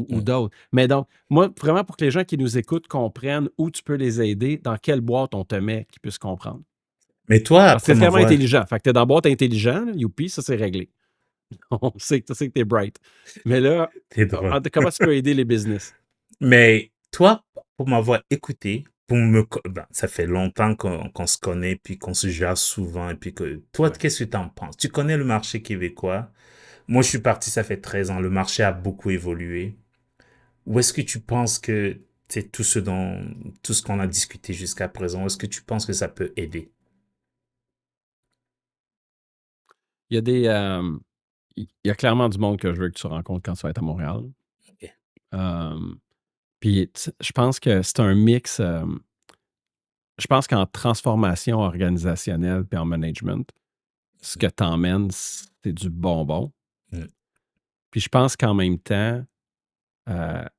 S1: ou d'autres. Mais donc, moi, vraiment, pour que les gens qui nous écoutent comprennent où tu peux les aider, dans quelle boîte on te met, qu'ils puissent comprendre.
S3: Mais toi,
S1: Parce que
S3: après
S1: c'est vraiment
S3: m'avoir...
S1: intelligent. Fait que t'es dans la boîte intelligent, là, youpi, ça c'est réglé. On sait que t'es bright. Mais là,
S3: T'es drôle.
S1: comment tu peux aider les business?
S3: Mais toi, pour m'avoir écouté, ben, ça fait longtemps qu'on se connaît, puis qu'on se jase souvent, et puis que toi,
S1: Ouais.
S3: qu'est-ce que tu en penses? Tu connais le marché québécois. Moi, je suis parti, ça fait 13 ans. Le marché a beaucoup évolué. Où est-ce que tu penses que c'est tout ce qu'on a discuté jusqu'à présent, est-ce que tu penses que ça peut aider?
S1: Il y a des. Il y a clairement du monde que je veux que tu rencontres quand tu vas être à Montréal.
S3: Ok.
S1: Euh, Puis je pense que c'est un mix. Je pense qu'en transformation organisationnelle puis en management, ce que tu emmènes, c'est du bonbon.
S3: Mm,
S1: Puis je pense qu'en même temps,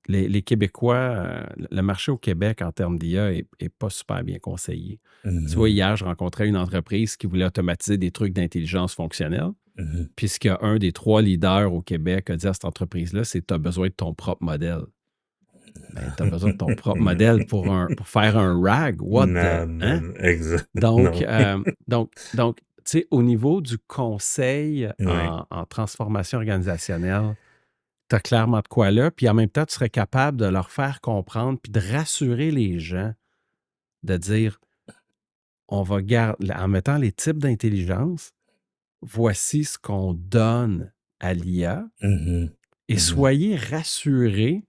S1: les Québécois, le marché au Québec en termes d'IA est pas super bien conseillé. Tu vois,
S3: mhm,
S1: hier, je rencontrais une entreprise qui voulait automatiser des trucs d'intelligence fonctionnelle.
S3: mhm.
S1: Puisqu'il y a un des 3 leaders au Québec a dit à cette entreprise-là, c'est tu as besoin de ton propre modèle. Ben, tu as besoin de ton propre modèle pour faire un RAG. What the?
S3: Non,
S1: Hein?
S3: non, exact.
S1: Donc,
S3: Non.
S1: tu sais, au niveau du conseil
S3: Ouais.
S1: en transformation organisationnelle, tu as clairement de quoi là. Puis en même temps, tu serais capable de leur faire comprendre puis de rassurer les gens, de dire, on va garder, en mettant les types d'intelligence, voici ce qu'on donne à l'IA.
S3: Mhm,
S1: Et
S3: mhm.
S1: soyez rassurés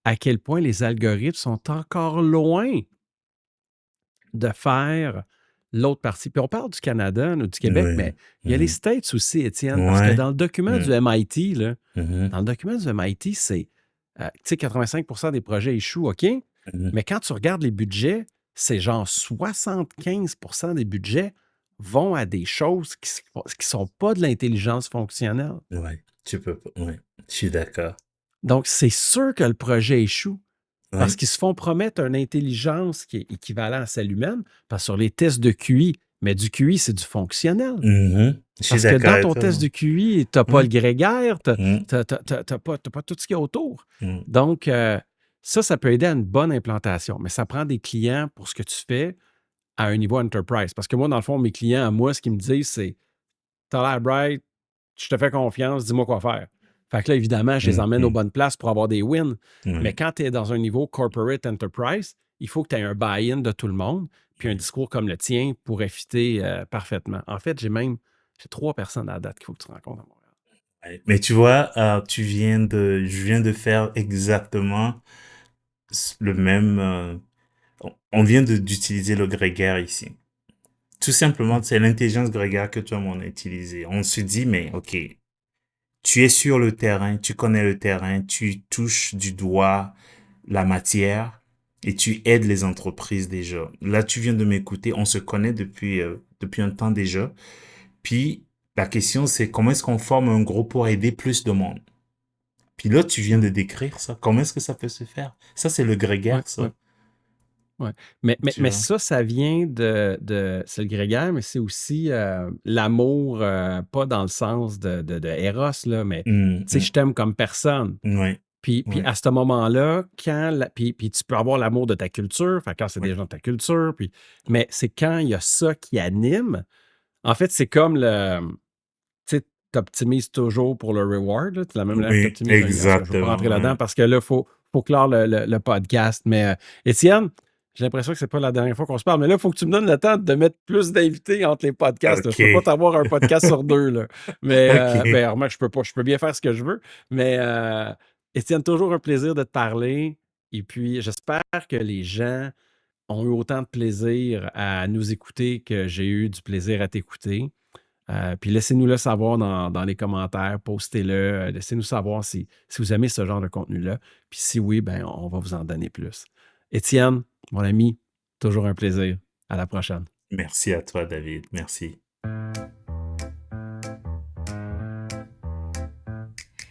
S1: à quel point les algorithmes sont encore loin de faire l'autre partie. Puis on parle du Canada, du Québec,
S3: Ouais.
S1: mais il y a les
S3: Mhm.
S1: States aussi, Étienne, parce que
S3: Ouais.
S1: dans le document du
S3: Mm,
S1: MIT, là,
S3: mhm,
S1: dans le document du MIT, c'est, tu sais, 85% des projets échouent, OK?
S3: mhm.
S1: Mais quand tu regardes les budgets, c'est genre 75% des budgets vont à des choses qui ne sont pas de l'intelligence fonctionnelle.
S3: Ouais. Tu peux pas. Ouais. Je suis d'accord.
S1: Donc, c'est sûr que le projet échoue. Parce
S3: Ouais.
S1: qu'ils se font promettre une intelligence qui est équivalente à celle humaine, parce que sur les tests de QI, mais du QI, c'est du fonctionnel.
S3: Mhm. Je suis
S1: Parce que
S3: d'accord
S1: dans
S3: avec
S1: ton
S3: toi.
S1: test de QI, tu n'as pas
S3: Ouais.
S1: le grégaire, tu
S3: Mm,
S1: n'as pas tout ce qu'il y a autour.
S3: mm.
S1: Donc, ça peut aider à une bonne implantation, mais ça prend des clients pour ce que tu fais à un niveau enterprise. Parce que moi, dans le fond, mes clients, à moi, ce qu'ils me disent, c'est t'as l'air bright, je te fais confiance, dis-moi quoi faire. Fait que là, évidemment, je les emmène aux
S3: Mhm.
S1: bonnes places pour avoir des wins. Mais
S3: Ouais.
S1: quand tu es dans un niveau corporate enterprise, il faut que tu aies un buy-in de tout le monde, puis un
S3: Ouais.
S1: discours comme le tien pourrait fitter parfaitement. En fait, j'ai 3 personnes à date qu'il faut que tu rencontres à Montréal.
S3: Ouais. Mais tu vois, je viens de faire exactement le même. On vient d'utiliser le grégaire ici. Tout simplement,
S1: Hmm.
S3: c'est l'intelligence grégaire que toi m'en as utilisé. On se dit, mais ok, tu es sur le terrain, tu connais le terrain, tu touches du doigt la matière et tu aides les entreprises déjà. Là, tu viens de m'écouter, on se connaît depuis un temps déjà. Puis, la question, c'est comment est-ce qu'on forme un groupe pour aider plus de monde? Puis là, tu viens
S1: Hmm.
S3: de décrire ça. Comment est-ce que ça peut se faire? Ça, c'est le
S1: Ouais,
S3: grégaire,
S1: ouais.
S3: ça.
S1: Ouais. Mais,
S3: tu vois.
S1: ça vient c'est le grégaire, mais c'est aussi l'amour, pas dans le sens de Eros, là, mais
S3: Mm,
S1: tu sais,
S3: mm.
S1: je t'aime comme personne.
S3: Ouais,
S1: Puis
S3: ouais,
S1: à ce moment-là, puis tu peux avoir l'amour de ta culture, enfin, quand c'est des
S3: ouais.
S1: gens de ta culture, mais c'est quand il y a ça qui anime. En fait, c'est comme tu sais, t'optimises toujours pour le reward, là, de la même manière que
S3: Oui,
S1: t'optimises en tout cas, je ne veux pas rentrer
S3: exactement,
S1: là-dedans
S3: ouais.
S1: parce que là, faut clore le podcast. Mais Étienne, j'ai l'impression que c'est pas la dernière fois qu'on se parle, mais là, il faut que tu me donnes le temps de mettre plus d'invités entre les podcasts, là. Je peux pas
S3: OK.
S1: t'avoir un podcast sur deux, là. Mais
S3: OK.
S1: ben, remarque, je peux pas, je peux bien faire ce que je veux. Mais Étienne, toujours un plaisir de te parler. Et puis, j'espère que les gens ont eu autant de plaisir à nous écouter que j'ai eu du plaisir à t'écouter. Puis laissez-nous le savoir dans les commentaires, postez-le, laissez-nous savoir si vous aimez ce genre de contenu-là. Puis si oui, ben, on va vous en donner plus. Étienne, mon ami, toujours un plaisir. À la prochaine.
S3: Merci à toi, David. Merci.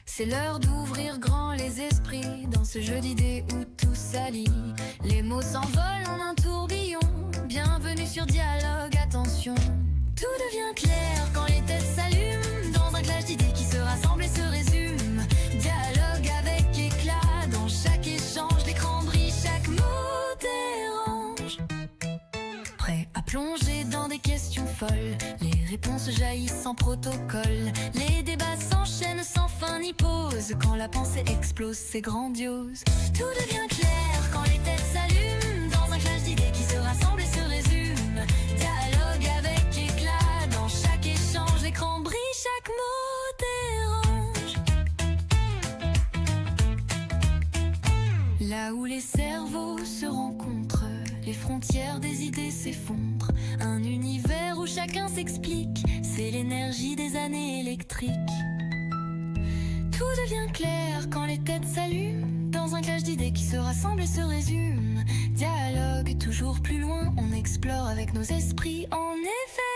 S2: C'est l'heure d'ouvrir grand les esprits dans ce jeu d'idées où tout s'allie. Les mots s'envolent en un tourbillon. Bienvenue sur Dialogue, attention. Tout devient clair quand les têtes s'allument dans un clash d'idées qui se rassemblent et se résument. Dialogue avec éclat dans chaque échange. L'écran brille, chaque mot dérange. Prêt à plonger dans des questions folles, les réponses jaillissent sans protocole. Les débats s'enchaînent sans fin ni pause. Quand la pensée explose, c'est grandiose. Tout devient clair quand les têtes s'allument dans un clash d'idées qui se rassemblent et se résument. Dialogue avec éclat dans chaque échange. L'écran brille, chaque mot dérange. Là où les cerveaux se rencontrent, les frontières des idées s'effondrent. Un univers où chacun s'explique, c'est l'énergie des années électriques. Tout devient clair quand les têtes s'allument dans un clash d'idées qui se rassemblent et se résument. Dialogue toujours plus loin, on explore avec nos esprits en effet.